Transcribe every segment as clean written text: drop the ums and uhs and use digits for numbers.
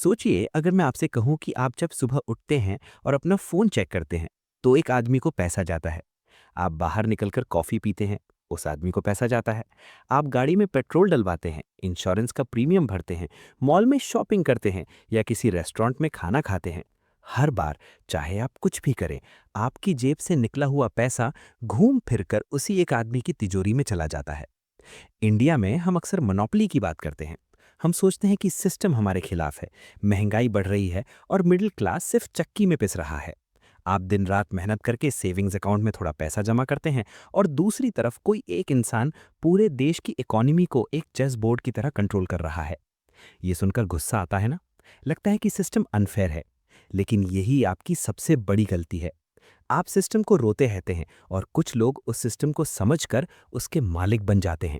सोचिए अगर मैं आपसे कहूं कि आप जब सुबह उठते हैं और अपना फोन चेक करते हैं तो एक आदमी को पैसा जाता है। आप बाहर निकलकर कॉफी पीते हैं, उस आदमी को पैसा जाता है। आप गाड़ी में पेट्रोल डलवाते हैं, इंश्योरेंस का प्रीमियम भरते हैं, मॉल में शॉपिंग करते हैं या किसी रेस्टोरेंट में खाना खाते हैं। हर बार, चाहे आप कुछ भी करें, आपकी जेब से निकला हुआ पैसा घूम फिरकर उसी एक आदमी की तिजोरी में चला जाता है। इंडिया में हम अक्सर मोनोपोली की बात करते हैं। हम सोचते हैं कि सिस्टम हमारे खिलाफ है, महंगाई बढ़ रही है और मिडिल क्लास सिर्फ चक्की में पिस रहा है। आप दिन रात मेहनत करके सेविंग्स अकाउंट में थोड़ा पैसा जमा करते हैं और दूसरी तरफ कोई एक इंसान पूरे देश की इकोनॉमी को एक चेस बोर्ड की तरह कंट्रोल कर रहा है। ये सुनकर गुस्सा आता है ना? लगता है कि सिस्टम अनफेयर है। लेकिन यही आपकी सबसे बड़ी गलती है। आप सिस्टम को रोते रहते हैं और कुछ लोग उस सिस्टम को समझकर उसके मालिक बन जाते हैं।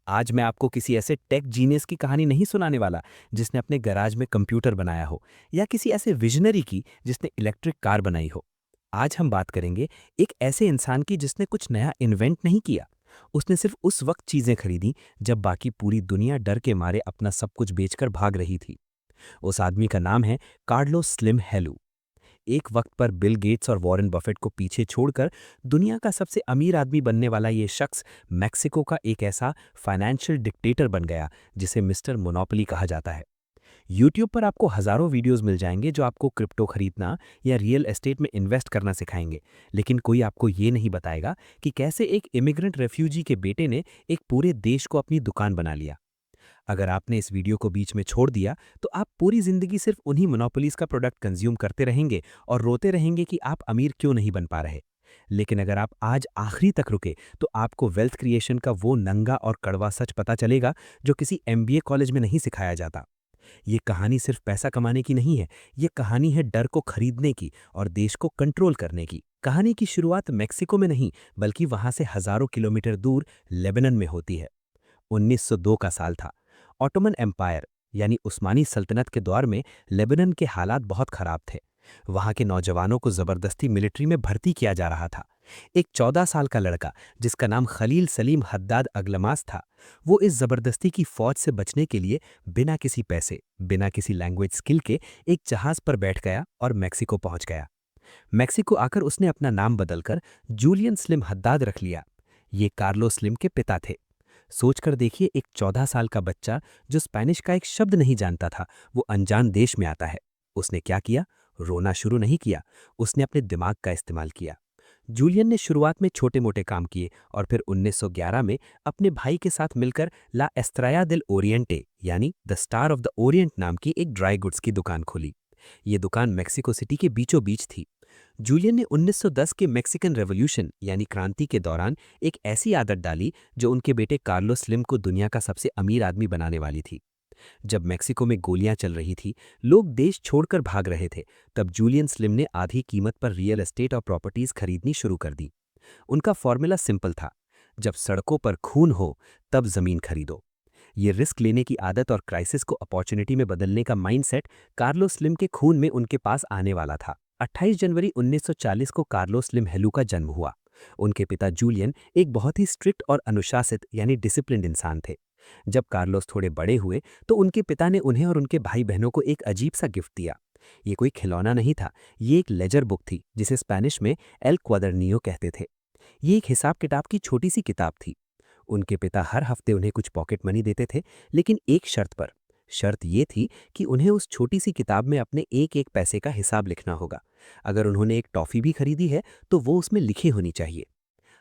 आज मैं आपको किसी ऐसे टेक जीनियस की कहानी नहीं सुनाने वाला जिसने अपने गैराज में कंप्यूटर बनाया हो, या किसी ऐसे विजनरी की जिसने इलेक्ट्रिक कार बनाई हो। आज हम बात करेंगे एक ऐसे इंसान की जिसने कुछ नया इन्वेंट नहीं किया। उसने सिर्फ उस वक्त चीजें खरीदी जब बाकी पूरी दुनिया डर के मारे अपना सब कुछ बेचकर भाग रही थी। उस आदमी का नाम है कार्लोस स्लिम हेलू। एक वक्त पर बिल गेट्स और वॉरेन बफेट को पीछे छोड़कर दुनिया का सबसे अमीर आदमी बनने वाला ये शख्स मैक्सिको का एक ऐसा फाइनेंशियल डिक्टेटर बन गया जिसे मिस्टर मोनोपोली कहा जाता है। यूट्यूब पर आपको हजारों वीडियोस मिल जाएंगे जो आपको क्रिप्टो खरीदना या रियल एस्टेट में इन्वेस्ट करना सिखाएंगे, लेकिन कोई आपको ये नहीं बताएगा कि कैसे एक इमिग्रेंट रेफ्यूजी के बेटे ने एक पूरे देश को अपनी दुकान बना लिया। अगर आपने इस वीडियो को बीच में छोड़ दिया तो आप पूरी जिंदगी सिर्फ उन्हीं मोनोपोलीज का प्रोडक्ट कंज्यूम करते रहेंगे और रोते रहेंगे कि आप अमीर क्यों नहीं बन पा रहे। लेकिन अगर आप आज आखिरी तक रुके तो आपको वेल्थ क्रिएशन का वो नंगा और कड़वा सच पता चलेगा जो किसी एमबीए कॉलेज में नहीं सिखाया जाता। ये कहानी सिर्फ पैसा कमाने की नहीं है, ये कहानी है डर को खरीदने की और देश को कंट्रोल करने की। कहानी की शुरुआत मेक्सिको में नहीं, बल्कि वहां से हजारों किलोमीटर दूर लेबनान में होती है। 1902 का साल था। ऑटोमन एम्पायर यानी उस्मानी सल्तनत के दौर में लेबनान के हालात बहुत खराब थे। वहां के नौजवानों को जबरदस्ती मिलिट्री में भर्ती किया जा रहा था। एक 14 साल का लड़का जिसका नाम खलील सलीम हद्दाद अगलमास था, वो इस जबरदस्ती की फौज से बचने के लिए बिना किसी पैसे, बिना किसी लैंग्वेज स्किल के एक जहाज पर बैठ गया और मैक्सिको पहुंच गया। मैक्सिको आकर उसने अपना नाम बदलकर जूलियन स्लिम हद्दाद रख लिया। ये कार्लो स्लिम के पिता थे। सोचकर देखिए, एक 14 साल का बच्चा जो स्पेनिश का एक शब्द नहीं जानता था, वो अनजान देश में आता है। उसने क्या किया? रोना शुरू नहीं किया, उसने अपने दिमाग का इस्तेमाल किया। जूलियन ने शुरुआत में छोटे मोटे काम किए और फिर 1911 में अपने भाई के साथ मिलकर ला एस्ट्राया दिल ओरिएंटे यानी the star of the Orient नाम की एक ड्राई गुड्स की दुकान खोली। ये दुकान मेक्सिको सिटी के बीचों बीच थी। जूलियन ने 1910 के मैक्सिकन रेवोल्यूशन यानी क्रांति के दौरान एक ऐसी आदत डाली जो उनके बेटे कार्लोस स्लिम को दुनिया का सबसे अमीर आदमी बनाने वाली थी। जब मेक्सिको में गोलियां चल रही थी, लोग देश छोड़कर भाग रहे थे, तब जूलियन स्लिम ने आधी कीमत पर रियल एस्टेट और प्रॉपर्टीज खरीदनी शुरू कर दी। उनका फॉर्मूला सिंपल था, जब सड़कों पर खून हो तब जमीन खरीदो। ये रिस्क लेने की आदत और क्राइसिस को अपॉर्चुनिटी में बदलने का माइंडसेट कार्लोस स्लिम के खून में उनके पास आने वाला था। 28 जनवरी 1940 को कार्लोस स्लिम हेलू का जन्म हुआ। उनके पिता जूलियन एक बहुत ही स्ट्रिक्ट और अनुशासित यानी डिसिप्लिन्ड इंसान थे। जब कार्लोस थोड़े बड़े हुए तो उनके पिता ने उन्हें और उनके भाई बहनों को एक अजीब सा गिफ्ट दिया। ये कोई खिलौना नहीं था, ये एक लेजर बुक थी जिसे स्पेनिश में एल क्वादरनियो कहते थे। ये एक हिसाब किताब की छोटी सी किताब थी। उनके पिता हर हफ्ते उन्हें कुछ पॉकेट मनी देते थे, लेकिन एक शर्त पर। शर्त ये थी कि उन्हें उस छोटी सी किताब में अपने एक एक पैसे का हिसाब लिखना होगा। अगर उन्होंने एक टॉफी भी खरीदी है तो वो उसमें लिखी होनी चाहिए।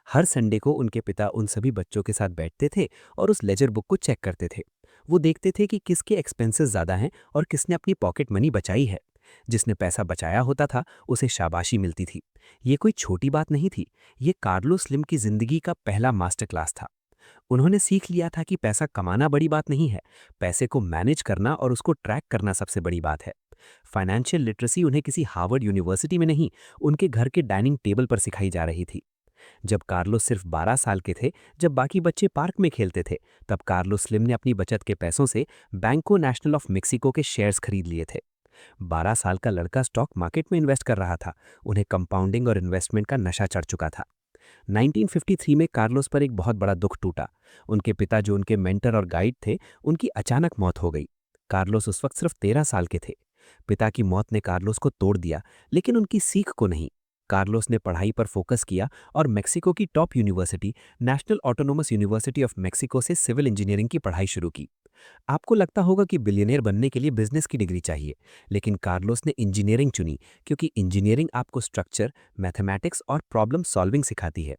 हर संडे को उनके पिता उन सभी बच्चों के साथ बैठते थे और उस लेजर बुक को चेक करते थे। वो देखते थे कि किसके एक्सपेंसेस ज़्यादा हैं और किसने अपनी पॉकेट मनी बचाई है। जिसने पैसा बचाया होता था उसे शाबाशी मिलती थी। ये कोई छोटी बात नहीं थी, ये कार्लोस स्लिम की जिंदगी का पहला मास्टर क्लास था। उन्होंने सीख लिया था कि पैसा कमाना बड़ी बात नहीं है, पैसे को मैनेज करना और उसको ट्रैक करना सबसे बड़ी बात है। फाइनेंशियल लिटरेसी उन्हें किसी हार्वर्ड यूनिवर्सिटी में नहीं, उनके घर के डाइनिंग टेबल पर सिखाई जा रही थी। जब कार्लोस सिर्फ 12 साल के थे, जब बाकी बच्चे पार्क में खेलते थे, तब कार्लोस स्लिम ने अपनी बचत के पैसों से बैंको नेशनल ऑफ मेक्सिको के शेयर्स खरीद लिए थे। 12 साल का लड़का स्टॉक मार्केट में इन्वेस्ट कर रहा था। उन्हें कंपाउंडिंग और इन्वेस्टमेंट का नशा चढ़ चुका था। 1953 में कार्लोस पर एक बहुत बड़ा दुख टूटा। उनके पिता जो उनके मेंटर और गाइड थे, उनकी अचानक मौत हो गई। कार्लोस उस वक्त सिर्फ 13 साल के थे। पिता की मौत ने कार्लोस को तोड़ दिया, लेकिन उनकी सीख को नहीं। कार्लोस ने पढ़ाई पर फोकस किया और मेक्सिको की top university, national autonomous university of Mexico से सिविल इंजीनियरिंग की पढ़ाई शुरू की। आपको लगता होगा कि बिलियनियर बनने के लिए बिजनेस की डिग्री चाहिए, लेकिन कार्लोस ने इंजीनियरिंग चुनी क्योंकि इंजीनियरिंग आपको स्ट्रक्चर, मैथमेटिक्स और प्रॉब्लम सॉल्विंग सिखाती है।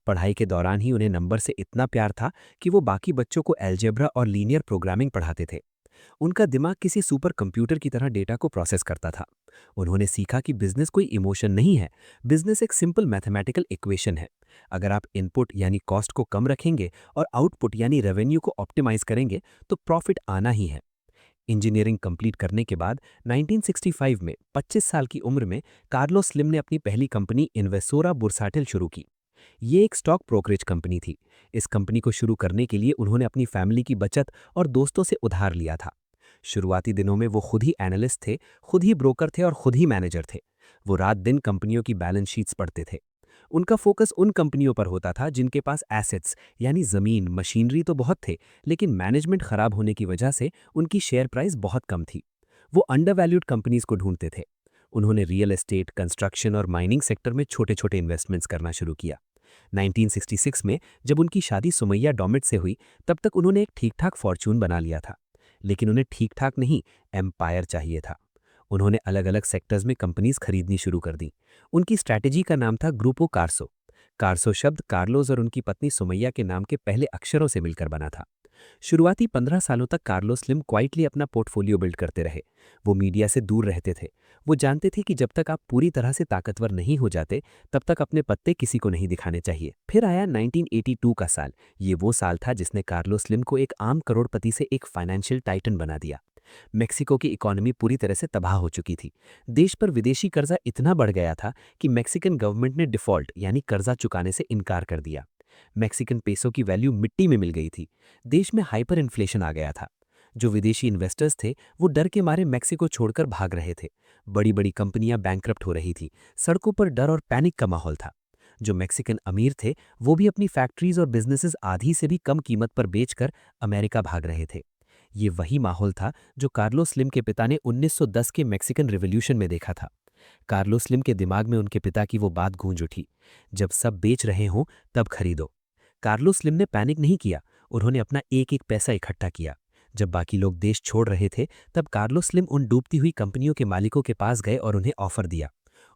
पढ़ाई के दौरान ही उन्हें नंबर से इतना प्यार था कि वो बाकी बच्चों को अलजेब्रा और लीनियर प्रोग्रामिंग पढ़ाते थे। उनका दिमाग किसी सुपर कंप्यूटर की तरह डेटा को प्रोसेस करता था। उन्होंने सीखा कि बिजनेस कोई इमोशन नहीं है, बिजनेस एक सिंपल मैथमेटिकल इक्वेशन है। अगर आप इनपुट यानी कॉस्ट को कम रखेंगे और आउटपुट यानी रेवेन्यू को ऑप्टिमाइज करेंगे तो प्रॉफिट आना ही है। इंजीनियरिंग कंप्लीट करने के बाद 1965 में 25 साल की उम्र में कार्लोस स्लिम ने अपनी पहली कंपनी इन्वेसोरा बुर्साटिल शुरू की। ये एक स्टॉक ब्रोकरेज कंपनी थी। इस कंपनी को शुरू करने के लिए उन्होंने अपनी फैमिली की बचत और दोस्तों से उधार लिया था। शुरुआती दिनों में वो खुद ही एनालिस्ट थे, खुद ही ब्रोकर थे और खुद ही मैनेजर थे। वो रात दिन कंपनियों की बैलेंस शीट्स पढ़ते थे। उनका फोकस उन कंपनियों पर होता था जिनके पास एसेट्स यानी जमीन, मशीनरी तो बहुत थे, लेकिन मैनेजमेंट खराब होने की वजह से उनकी शेयर प्राइस बहुत कम थी। वो अंडरवैल्यूड कंपनीज को ढूंढते थे। उन्होंने रियल एस्टेट, कंस्ट्रक्शन और माइनिंग सेक्टर में छोटे छोटे इन्वेस्टमेंट्स करना शुरू किया। 1966 में जब उनकी शादी सुमैया डॉमिट से हुई, तब तक उन्होंने एक ठीक ठाक फॉर्चून बना लिया था। लेकिन उन्हें ठीक ठाक नहीं, एम्पायर चाहिए था। उन्होंने अलग अलग सेक्टर्स में कंपनीज खरीदनी शुरू कर दी। उनकी स्ट्रैटेजी का नाम था ग्रुपो कार्सो। कार्सो शब्द कार्लोस और उनकी पत्नी सुमैया के नाम के पहले अक्षरों से मिलकर बना था। शुरुआती 15 सालों तक कार्लोस स्लिम क्वाइटली अपना पोर्टफोलियो बिल्ड करते रहे। वो मीडिया से दूर रहते थे। वो जानते थे कि जब तक आप पूरी तरह से ताकतवर नहीं हो जाते, तब तक अपने पत्ते किसी को नहीं दिखाने चाहिए। फिर आया 1982 का साल। ये वो साल था जिसने कार्लोस स्लिम को एक आम करोड़पति से एक फाइनेंशियल टाइटन बना दिया। मेक्सिको की इकोनॉमी पूरी तरह से तबाह हो चुकी थी। देश पर विदेशी कर्जा इतना बढ़ गया था कि मैक्सिकन गवर्नमेंट ने डिफॉल्ट यानी कर्जा चुकाने से इनकार कर दिया। मैक्सिकन पेसो की वैल्यू मिट्टी में मिल गई थी। देश में हाइपर इन्फ्लेशन आ गया था। जो विदेशी इन्वेस्टर्स थे वो डर के मारे मैक्सिको छोड़कर भाग रहे थे। बड़ी बड़ी कंपनियां बैंकरप्ट हो रही थी। सड़कों पर डर और पैनिक का माहौल था। जो मैक्सिकन अमीर थे वो भी अपनी फैक्ट्रीज और बिजनेसेस आधी से भी कम कीमत पर बेचकर अमेरिका भाग रहे थे। ये वही माहौल था जो कार्लोस स्लिम के पिता ने 1910 के मैक्सिकन रिवॉल्यूशन में देखा था। कार्लोस स्लिम के दिमाग में उनके पिता की वो बात गूंज उठी, जब सब बेच रहे हों तब खरीदो। कार्लोस स्लिम ने पैनिक नहीं किया। उन्होंने अपना एक एक पैसा इकट्ठा किया। जब बाकी लोग देश छोड़ रहे थे, तब कार्लोस स्लिम उन डूबती हुई कंपनियों के मालिकों के पास गए और उन्हें ऑफर दिया।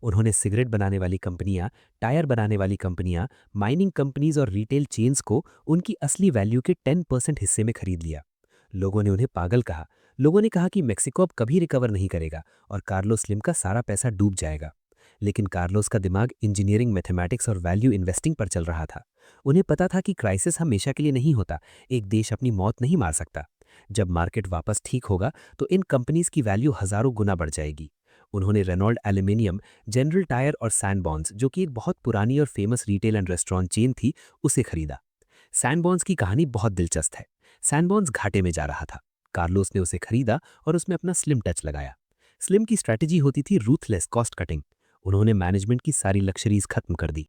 उन्होंने सिगरेट बनाने वाली कंपनियां, टायर बनाने वाली कंपनियां, माइनिंग कंपनीज और रिटेल चेन्स को उनकी असली वैल्यू के 10% हिस्से में खरीद लिया। लोगों ने उन्हें पागल कहा। लोगों ने कहा कि मेक्सिको अब कभी रिकवर नहीं करेगा और कार्लोस स्लिम का सारा पैसा डूब जाएगा। लेकिन कार्लोस का दिमाग इंजीनियरिंग, मैथमेटिक्स और वैल्यू इन्वेस्टिंग पर चल रहा था। उन्हें पता था कि क्राइसिस हमेशा के लिए नहीं होता, एक देश अपनी मौत नहीं मार सकता। जब मार्केट वापस ठीक होगा तो इन कंपनीज की वैल्यू हजारों गुना बढ़ जाएगी। उन्होंने रेनॉल्ड एल्यूमिनियम, जनरल टायर और सैनबॉन्स, जो कि एक बहुत पुरानी और famous retail and restaurant chain थी, उसे खरीदा। सैनबॉन्स की कहानी बहुत दिलचस्प है। सैनबॉन्स घाटे में जा रहा था। कार्लोस ने उसे खरीदा और उसमें अपना स्लिम टच लगाया। स्लिम की स्ट्रैटेजी होती थी रूथलेस कॉस्ट कटिंग। उन्होंने मैनेजमेंट की सारी लक्जरीज खत्म कर दी।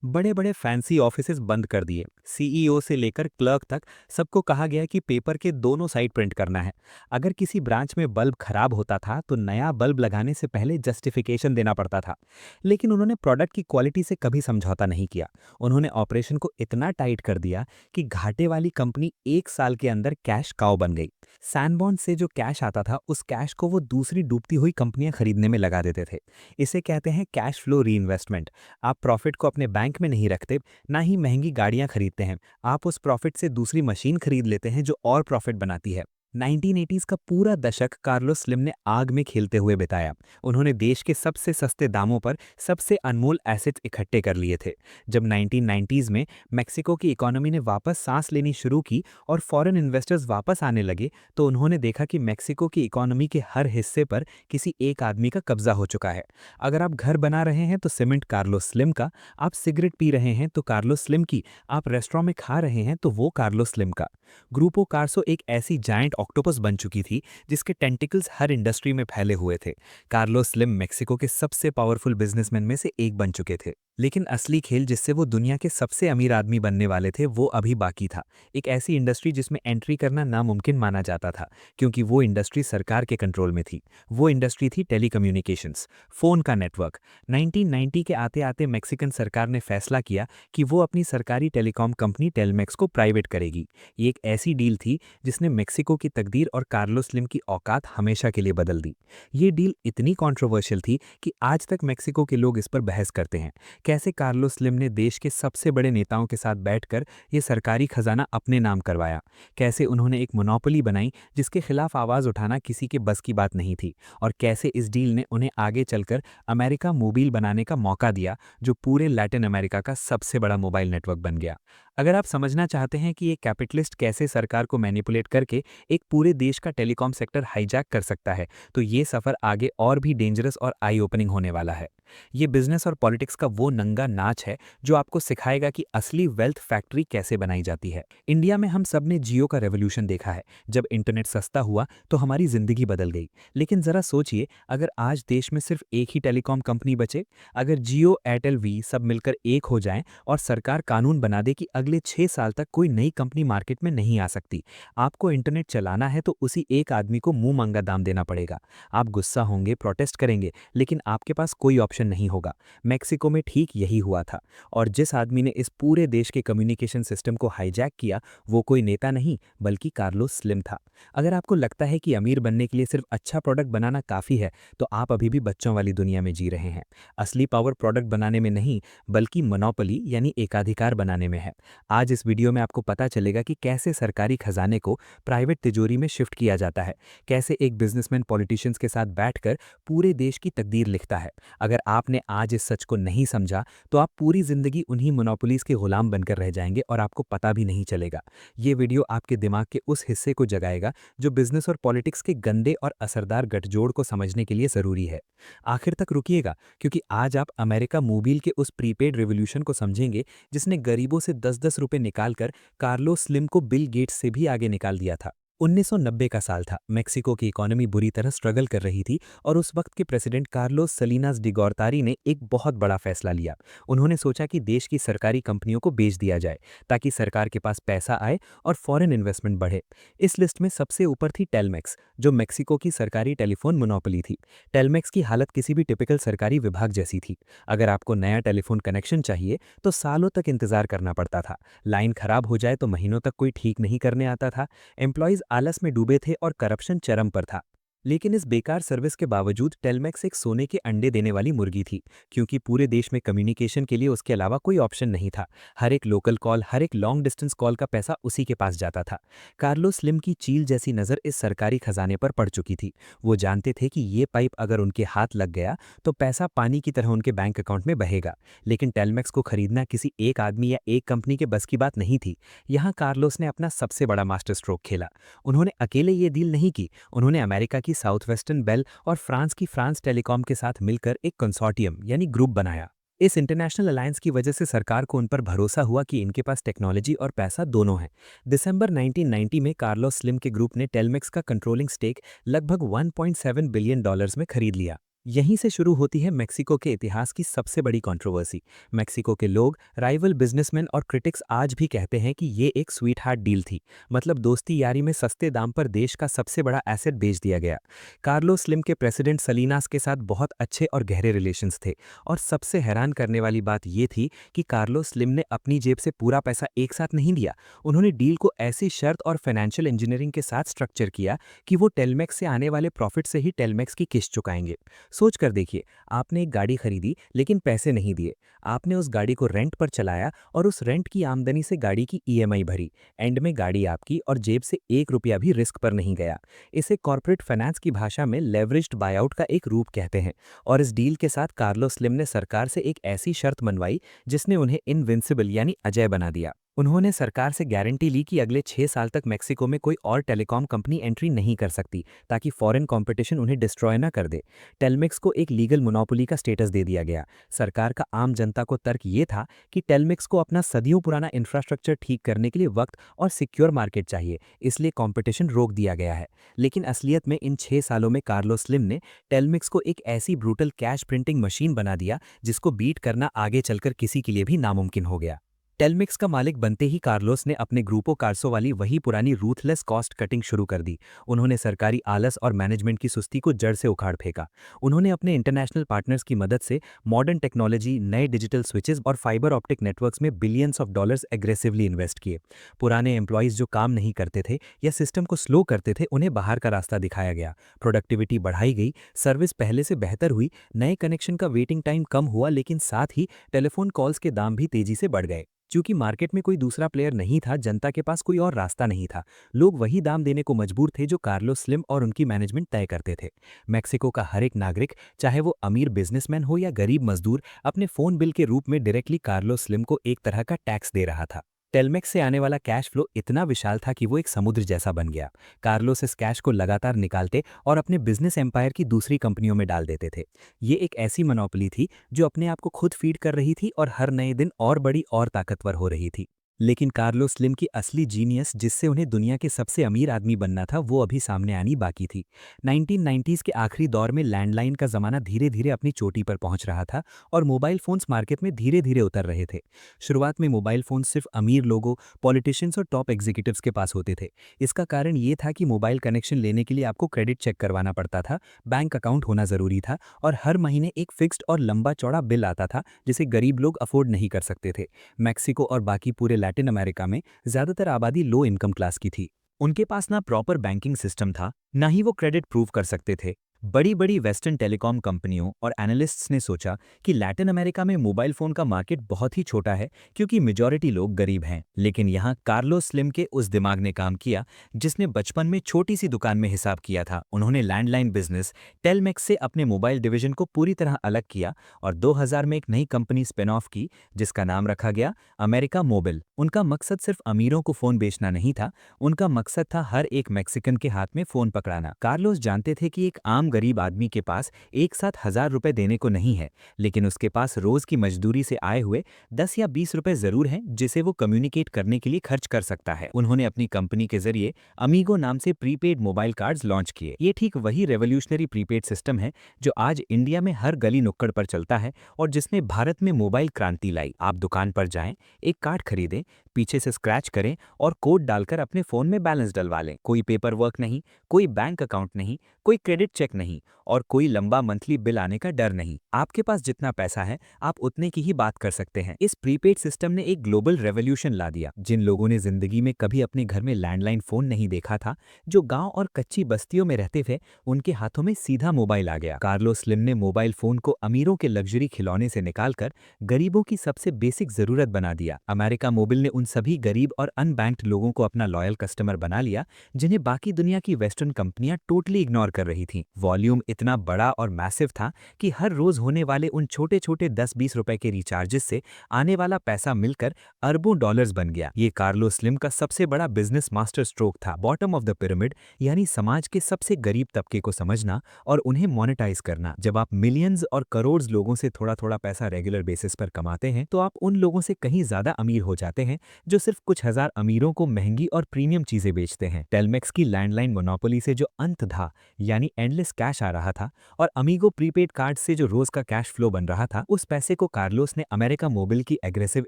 बड़े बड़े फैंसी ऑफिसेज बंद कर दिए। सीईओ से लेकर क्लर्क तक सबको कहा गया कि पेपर के दोनों साइड प्रिंट करना है। अगर किसी ब्रांच में बल्ब खराब होता था तो नया बल्ब लगाने से पहले जस्टिफिकेशन देना पड़ता था। लेकिन उन्होंने प्रोडक्ट की क्वालिटी से कभी समझौता नहीं किया। उन्होंने ऑपरेशन को इतना टाइट कर दिया कि घाटे वाली कंपनी 1 साल के अंदर कैश काउ बन गई। सैनबॉन्ड से जो कैश आता था, उस कैश को वो दूसरी डूबती हुई कंपनियां खरीदने में लगा देते थे। इसे कहते हैं कैश फ्लो रीइन्वेस्टमेंट। आप प्रॉफिट को अपने बैंक में नहीं रखते, ना ही महंगी गाड़ियां खरीदते हैं। आप उस प्रॉफिट से दूसरी मशीन खरीद लेते हैं जो और प्रॉफिट बनाती है। 1980s का पूरा दशक कार्लोस स्लिम ने आग में खेलते हुए बिताया। उन्होंने देश के सबसे सस्ते दामों पर सबसे अनमोल एसेट्स इकट्ठे कर लिए थे। जब 1990s में मेक्सिको की इकोनॉमी ने वापस सांस लेनी शुरू की और फॉरेन इन्वेस्टर्स वापस आने लगे, तो उन्होंने देखा कि मेक्सिको की इकोनॉमी के हर हिस्से पर किसी एक आदमी का कब्जा हो चुका है। अगर आप घर बना रहे हैं तो सीमेंट कार्लोस स्लिम का, आप सिगरेट पी रहे हैं तो कार्लोस स्लिम की, आप रेस्टोरेंट में खा रहे हैं तो वो कार्लोस स्लिम का। ग्रुपो कार्सो एक ऐसी जायंट ऑक्टोपस बन चुकी थी जिसके टेंटिकल्स हर इंडस्ट्री में फैले हुए थे। कार्लोस स्लिम मेक्सिको के सबसे पावरफुल बिजनेसमैन में से एक बन चुके थे। लेकिन असली खेल जिससे वो दुनिया के सबसे अमीर आदमी बनने वाले थे वो अभी बाकी था। एक ऐसी इंडस्ट्री जिसमें एंट्री करना नामुमकिन माना जाता था, क्योंकि वो इंडस्ट्री सरकार के कंट्रोल में थी। वो इंडस्ट्री थी टेलीकम्युनिकेशंस, फ़ोन का नेटवर्क। 1990 के आते आते मेक्सिकन सरकार ने फैसला किया कि वो अपनी सरकारी टेलीकॉम कंपनी टेलमेक्स को प्राइवेट करेगी। ये एक ऐसी डील थी जिसने मेक्सिको की तकदीर और कार्लोस स्लिम की औकात हमेशा के लिए बदल दी। ये डील इतनी कंट्रोवर्शियल थी कि आज तक मेक्सिको के लोग इस पर बहस करते हैं। कैसे कार्लोस स्लिम ने देश के सबसे बड़े नेताओं के साथ बैठकर ये सरकारी खजाना अपने नाम करवाया। कैसे उन्होंने एक मोनोपोली बनाई जिसके खिलाफ आवाज़ उठाना किसी के बस की बात नहीं थी। और कैसे इस डील ने उन्हें आगे चलकर अमेरिका मोबाइल बनाने का मौका दिया, जो पूरे लैटिन अमेरिका का सबसे बड़ा मोबाइल नेटवर्क बन गया। अगर आप समझना चाहते हैं कि ये कैपिटलिस्ट कैसे सरकार को मैनिपुलेट करके एक पूरे देश का टेलीकॉम सेक्टर हाईजैक कर सकता है, तो ये सफ़र आगे और भी डेंजरस और आई ओपनिंग होने वाला है। ये बिजनेस और पॉलिटिक्स का वो नंगा नाच है जो आपको सिखाएगा कि असली वेल्थ फैक्ट्री कैसे बनाई जाती है। इंडिया में हम सब ने जियो का रेवोल्यूशन देखा है। जब इंटरनेट सस्ता हुआ तो हमारी जिंदगी बदल गई। लेकिन जरा सोचिए, अगर आज देश में सिर्फ एक ही टेलीकॉम कंपनी बचे, अगर जियो, एयरटेल, वी सब मिलकर एक हो जाएं और सरकार कानून बना दे कि अगले 6 साल तक कोई नई कंपनी मार्केट में नहीं आ सकती, आपको इंटरनेट चलाना है तो उसी एक आदमी को मुंह मांगा दाम देना पड़ेगा। आप गुस्सा होंगे, प्रोटेस्ट करेंगे, लेकिन आपके पास कोई ऑप्शन नहीं होगा। मेक्सिको में ठीक यही हुआ था। और जिस आदमी ने इस पूरे देश के कम्युनिकेशन सिस्टम को हाईजैक किया, वो कोई नेता नहीं बल्कि कार्लोस स्लिम था। अगर आपको लगता है कि अमीर बनने के लिए सिर्फ अच्छा प्रोडक्ट बनाना काफ़ी है, तो आप अभी भी बच्चों वाली दुनिया में जी रहे हैं। असली पावर प्रोडक्ट बनाने में नहीं, बल्कि मोनोपोली यानी एकाधिकार बनाने में है। आज इस वीडियो में आपको पता चलेगा कि कैसे सरकारी खजाने को प्राइवेट तिजोरी में शिफ्ट किया जाता है, कैसे एक बिजनेसमैन पॉलिटिशियंस के साथ बैठकर पूरे देश की तकदीर लिखता है। अगर आपने आज इस सच को नहीं समझा, तो आप पूरी जिंदगी उन्हीं मोनोपोलीज के गुलाम बनकर रह जाएंगे और आपको पता भी नहीं चलेगा। ये वीडियो आपके दिमाग के उस हिस्से को जगाएगा जो बिजनेस और पॉलिटिक्स के गंदे और असरदार गठजोड़ को समझने के लिए जरूरी है। आखिर तक रुकिएगा, क्योंकि आज आप अमेरिका मोबाइल के उस प्रीपेड रिवॉल्यूशन को समझेंगे जिसने गरीबों से 10-10 रुपए निकालकर कार्लोस स्लिम को बिल गेट्स से भी आगे निकाल दिया था। 1990 का साल था। मेक्सिको की इकोनॉमी बुरी तरह स्ट्रगल कर रही थी और उस वक्त के प्रेसिडेंट कार्लोस सलीनास डी गोर्टारी ने एक बहुत बड़ा फैसला लिया। उन्होंने सोचा कि देश की सरकारी कंपनियों को बेच दिया जाए ताकि सरकार के पास पैसा आए और फॉरेन इन्वेस्टमेंट बढ़े। इस लिस्ट में सबसे ऊपर थी टेलमेक्स, जो मेक्सिको की सरकारी टेलीफोन मोनोपोली थी। टेलमेक्स की हालत किसी भी टिपिकल सरकारी विभाग जैसी थी। अगर आपको नया टेलीफोन कनेक्शन चाहिए तो सालों तक इंतजार करना पड़ता था। लाइन खराब हो जाए तो महीनों तक कोई ठीक नहीं करने आता था। एम्प्लॉयज आलस में डूबे थे और करप्शन चरम पर था। लेकिन इस बेकार सर्विस के बावजूद टेलमेक्स एक सोने के अंडे देने वाली मुर्गी थी, क्योंकि पूरे देश में कम्युनिकेशन के लिए उसके अलावा कोई ऑप्शन नहीं था। हर एक लोकल कॉल, हर एक लॉन्ग डिस्टेंस कॉल का पैसा उसी के पास जाता था। कार्लोस स्लिम की चील जैसी नज़र इस सरकारी खजाने पर पड़ चुकी थी। वो जानते थे कि ये पाइप अगर उनके हाथ लग गया तो पैसा पानी की तरह उनके बैंक अकाउंट में बहेगा। लेकिन टेलमेक्स को खरीदना किसी एक आदमी या एक कंपनी के बस की बात नहीं थी। यहाँ कार्लोस ने अपना सबसे बड़ा मास्टर स्ट्रोक खेला। उन्होंने अकेले ये डील नहीं की, उन्होंने अमेरिका की साउथ वेस्टर्न बेल और फ्रांस की फ्रांस टेलीकॉम के साथ मिलकर एक कंसोर्टियम यानी ग्रुप बनाया। इस इंटरनेशनल अलायंस की वजह से सरकार को उन पर भरोसा हुआ कि इनके पास टेक्नोलॉजी और पैसा दोनों है। दिसंबर 1990 में कार्लोस स्लिम के ग्रुप ने टेलमेक्स का कंट्रोलिंग स्टेक लगभग 1.7 बिलियन डॉलर्स में खरीद लिया। यहीं से शुरू होती है मेक्सिको के इतिहास की सबसे बड़ी कंट्रोवर्सी। मेक्सिको के लोग, राइवल बिजनेसमैन और क्रिटिक्स आज भी कहते हैं कि ये एक स्वीट हार्ट डील थी। मतलब दोस्ती यारी में सस्ते दाम पर देश का सबसे बड़ा एसेट बेच दिया गया। कार्लोस स्लिम के प्रेसिडेंट सलीनास के साथ बहुत अच्छे और गहरे रिलेशंस थे। और सबसे हैरान करने वाली बात ये थी कि कार्लोस स्लिम ने अपनी जेब से पूरा पैसा एक साथ नहीं दिया। उन्होंने डील को ऐसी शर्त और फाइनेंशियल इंजीनियरिंग के साथ स्ट्रक्चर किया कि वो टेलमेक्स से आने वाले प्रॉफिट से ही टेलमेक्स की किस्त चुकाएंगे। सोच कर देखिए, आपने एक गाड़ी खरीदी लेकिन पैसे नहीं दिए। आपने उस गाड़ी को रेंट पर चलाया और उस रेंट की आमदनी से गाड़ी की ईएमआई भरी। एंड में गाड़ी आपकी और जेब से 1 रुपया भी रिस्क पर नहीं गया। इसे कॉर्पोरेट फाइनेंस की भाषा में लेवरेज्ड बायआउट का एक रूप कहते हैं। और इस डील के साथ कार्लोस स्लिम ने सरकार से एक ऐसी शर्त मनवाई जिसने उन्हें इनविंसिबल यानी अजय बना दिया। उन्होंने सरकार से गारंटी ली कि अगले 6 साल तक मेक्सिको में कोई और टेलीकॉम कंपनी एंट्री नहीं कर सकती, ताकि फॉरेन कंपटीशन उन्हें डिस्ट्रॉय ना कर दे। टेलमेक्स को एक लीगल मोनोपोली का स्टेटस दे दिया गया। सरकार का आम जनता को तर्क ये था कि टेलमेक्स को अपना सदियों पुराना इंफ्रास्ट्रक्चर ठीक करने के लिए वक्त और सिक्योर मार्केट चाहिए, इसलिए कंपटीशन रोक दिया गया है। लेकिन असलियत में इन 6 सालों में कार्लोस स्लिम ने टेलमेक्स को एक ऐसी ब्रूटल कैश प्रिंटिंग मशीन बना दिया जिसको बीट करना आगे चलकर किसी के लिए भी नामुमकिन हो गया। टेलमेक्स का मालिक बनते ही कार्लोस ने अपने ग्रुपो कार्सो वाली वही पुरानी रूथलेस कॉस्ट कटिंग शुरू कर दी। उन्होंने सरकारी आलस और मैनेजमेंट की सुस्ती को जड़ से उखाड़ फेंका। उन्होंने अपने इंटरनेशनल पार्टनर्स की मदद से मॉडर्न टेक्नोलॉजी, नए डिजिटल स्विचेस और फाइबर ऑप्टिक नेटवर्क्स में billions of dollars aggressively invest किए। पुराने एम्प्लॉयज़ जो काम नहीं करते थे या सिस्टम को स्लो करते थे, उन्हें बाहर का रास्ता दिखाया गया। प्रोडक्टिविटी बढ़ाई गई, सर्विस पहले से बेहतर हुई, नए कनेक्शन का वेटिंग टाइम कम हुआ, लेकिन साथ ही टेलीफोन कॉल्स के दाम भी तेजी से बढ़ गए। चूंकि मार्केट में कोई दूसरा प्लेयर नहीं था, जनता के पास कोई और रास्ता नहीं था। लोग वही दाम देने को मजबूर थे जो कार्लोस स्लिम और उनकी मैनेजमेंट तय करते थे। मेक्सिको का हर एक नागरिक, चाहे वो अमीर बिजनेसमैन हो या गरीब मजदूर, अपने फोन बिल के रूप में डायरेक्टली कार्लोस स्लिम को एक तरह का टैक्स दे रहा था। टेलमेक्स से आने वाला कैश फ्लो इतना विशाल था कि वो एक समुद्र जैसा बन गया। कार्लोस इस कैश को लगातार निकालते और अपने बिजनेस एम्पायर की दूसरी कंपनियों में डाल देते थे। ये एक ऐसी मोनोपोली थी जो अपने आप को खुद फीड कर रही थी और हर नए दिन और बड़ी और ताकतवर हो रही थी। लेकिन कार्लोस स्लिम की असली जीनियस, जिससे उन्हें दुनिया के सबसे अमीर आदमी बनना था, वो अभी सामने आनी बाकी थी। 1990s के आखिरी दौर में लैंडलाइन का जमाना धीरे धीरे अपनी चोटी पर पहुंच रहा था और मोबाइल फोन्स मार्केट में धीरे धीरे उतर रहे थे। शुरुआत में मोबाइल फोन सिर्फ अमीर लोगों, पॉलिटिशियंस और टॉप एग्जीक्यूटिव्स के पास होते थे। इसका कारण ये था कि मोबाइल कनेक्शन लेने के लिए आपको क्रेडिट चेक करवाना पड़ता था, बैंक अकाउंट होना जरूरी था और हर महीने एक फिक्स्ड और लंबा चौड़ा बिल आता था जिसे गरीब लोग अफोर्ड नहीं कर सकते थे। मैक्सिको और बाकी पूरे लैटिन अमेरिका में ज़्यादातर आबादी लो इनकम क्लास की थी। उनके पास ना प्रॉपर बैंकिंग सिस्टम था, ना ही वो क्रेडिट प्रूव कर सकते थे। बड़ी बड़ी वेस्टर्न टेलीकॉम कंपनियों और एनालिस्ट्स ने सोचा कि लैटिन अमेरिका में मोबाइल फ़ोन का मार्केट बहुत ही छोटा है क्योंकि मेजॉरिटी लोग गरीब हैं। लेकिन यहाँ कार्लोस स्लिम के उस दिमाग ने काम किया जिसने बचपन में छोटी सी दुकान में हिसाब किया था। उन्होंने लैंडलाइन बिजनेस टेलमेक्स से अपने मोबाइल डिवीजन को पूरी तरह अलग किया और 2000 में एक नई कंपनी स्पिन ऑफ की जिसका नाम रखा गया अमेरिका मोबिल। उनका मकसद सिर्फ अमीरों को फ़ोन बेचना नहीं था, उनका मकसद था हर एक मैक्सिकन के हाथ में फ़ोन पकड़ाना। कार्लोस जानते थे कि एक आम गरीब आदमी के पास एक साथ 1000 रुपए देने को नहीं है, लेकिन उसके पास रोज की मजदूरी से आए हुए 10 या 20 रुपए जरूर हैं जिसे वो कम्युनिकेट करने के लिए खर्च कर सकता है। उन्होंने अपनी कंपनी के जरिए अमीगो नाम से प्रीपेड मोबाइल कार्ड्स लॉन्च किए। ये ठीक वही रेवोल्यूशनरी प्रीपेड सिस्टम है जो आज इंडिया में हर गली नुक्कड़ पर चलता है और जिसने भारत में मोबाइल क्रांति लाई। आप दुकान पर जाएं, एक कार्ड खरीदें, पीछे से स्क्रैच करें और कोड डालकर अपने फोन में बैलेंस डलवा लें। कोई पेपर वर्क नहीं, कोई बैंक अकाउंट नहीं, कोई क्रेडिट चेक नहीं और कोई लंबा मंथली बिल आने का डर नहीं। आपके पास जितना पैसा है आप उतने की ही बात कर सकते हैं। इस प्रीपेड सिस्टम ने एक ग्लोबल रेवोल्यूशन ला दिया। जिन लोगों ने जिंदगी में कभी अपने घर में लैंडलाइन फोन नहीं देखा था, जो गांव और कच्ची बस्तियों में रहते थे, उनके हाथों में सीधा मोबाइल आ गया। कार्लोस स्लिम ने मोबाइल फोन को अमीरों के लग्जरी खिलौने से निकालकर गरीबों की सबसे बेसिक जरूरत बना दिया। अमेरिका मोबिल ने उन सभी गरीब और अनबैंक्ड लोगों को अपना लॉयल कस्टमर बना लिया जिन्हें बाकी दुनिया की वेस्टर्न कंपनियां टोटली इग्नोर कर रही थीं। वॉल्यूम इतना बड़ा और मैसिव था कि हर रोज होने वाले उन छोटे छोटे 10-20 रुपए के रिचार्जेस से आने वाला पैसा मिलकर अरबों डॉलर्स बन गया। ये कार्लोस स्लिम का सबसे बड़ा बिजनेस मास्टर स्ट्रोक था। बॉटम ऑफ द पिरामिड, यानी समाज के सबसे गरीब तबके को समझना और उन्हें मोनेटाइज करना। जब आप मिलियंस और करोड़ लोगों से थोड़ा थोड़ा पैसा रेगुलर बेसिस पर कमाते हैं तो आप उन लोगों से कहीं ज्यादा अमीर हो जाते हैं जो सिर्फ कुछ हजार अमीरों को महंगी और प्रीमियम चीजें बेचते हैं। टेलमेक्स की लैंडलाइन मोनोपोली से जो अंत था, यानी एंडलेस कैश आ रहा था, और अमीगो प्रीपेड कार्ड से जो रोज का कैश फ्लो बन रहा था, उस पैसे को कार्लोस ने अमेरिका मोबिल की एग्रेसिव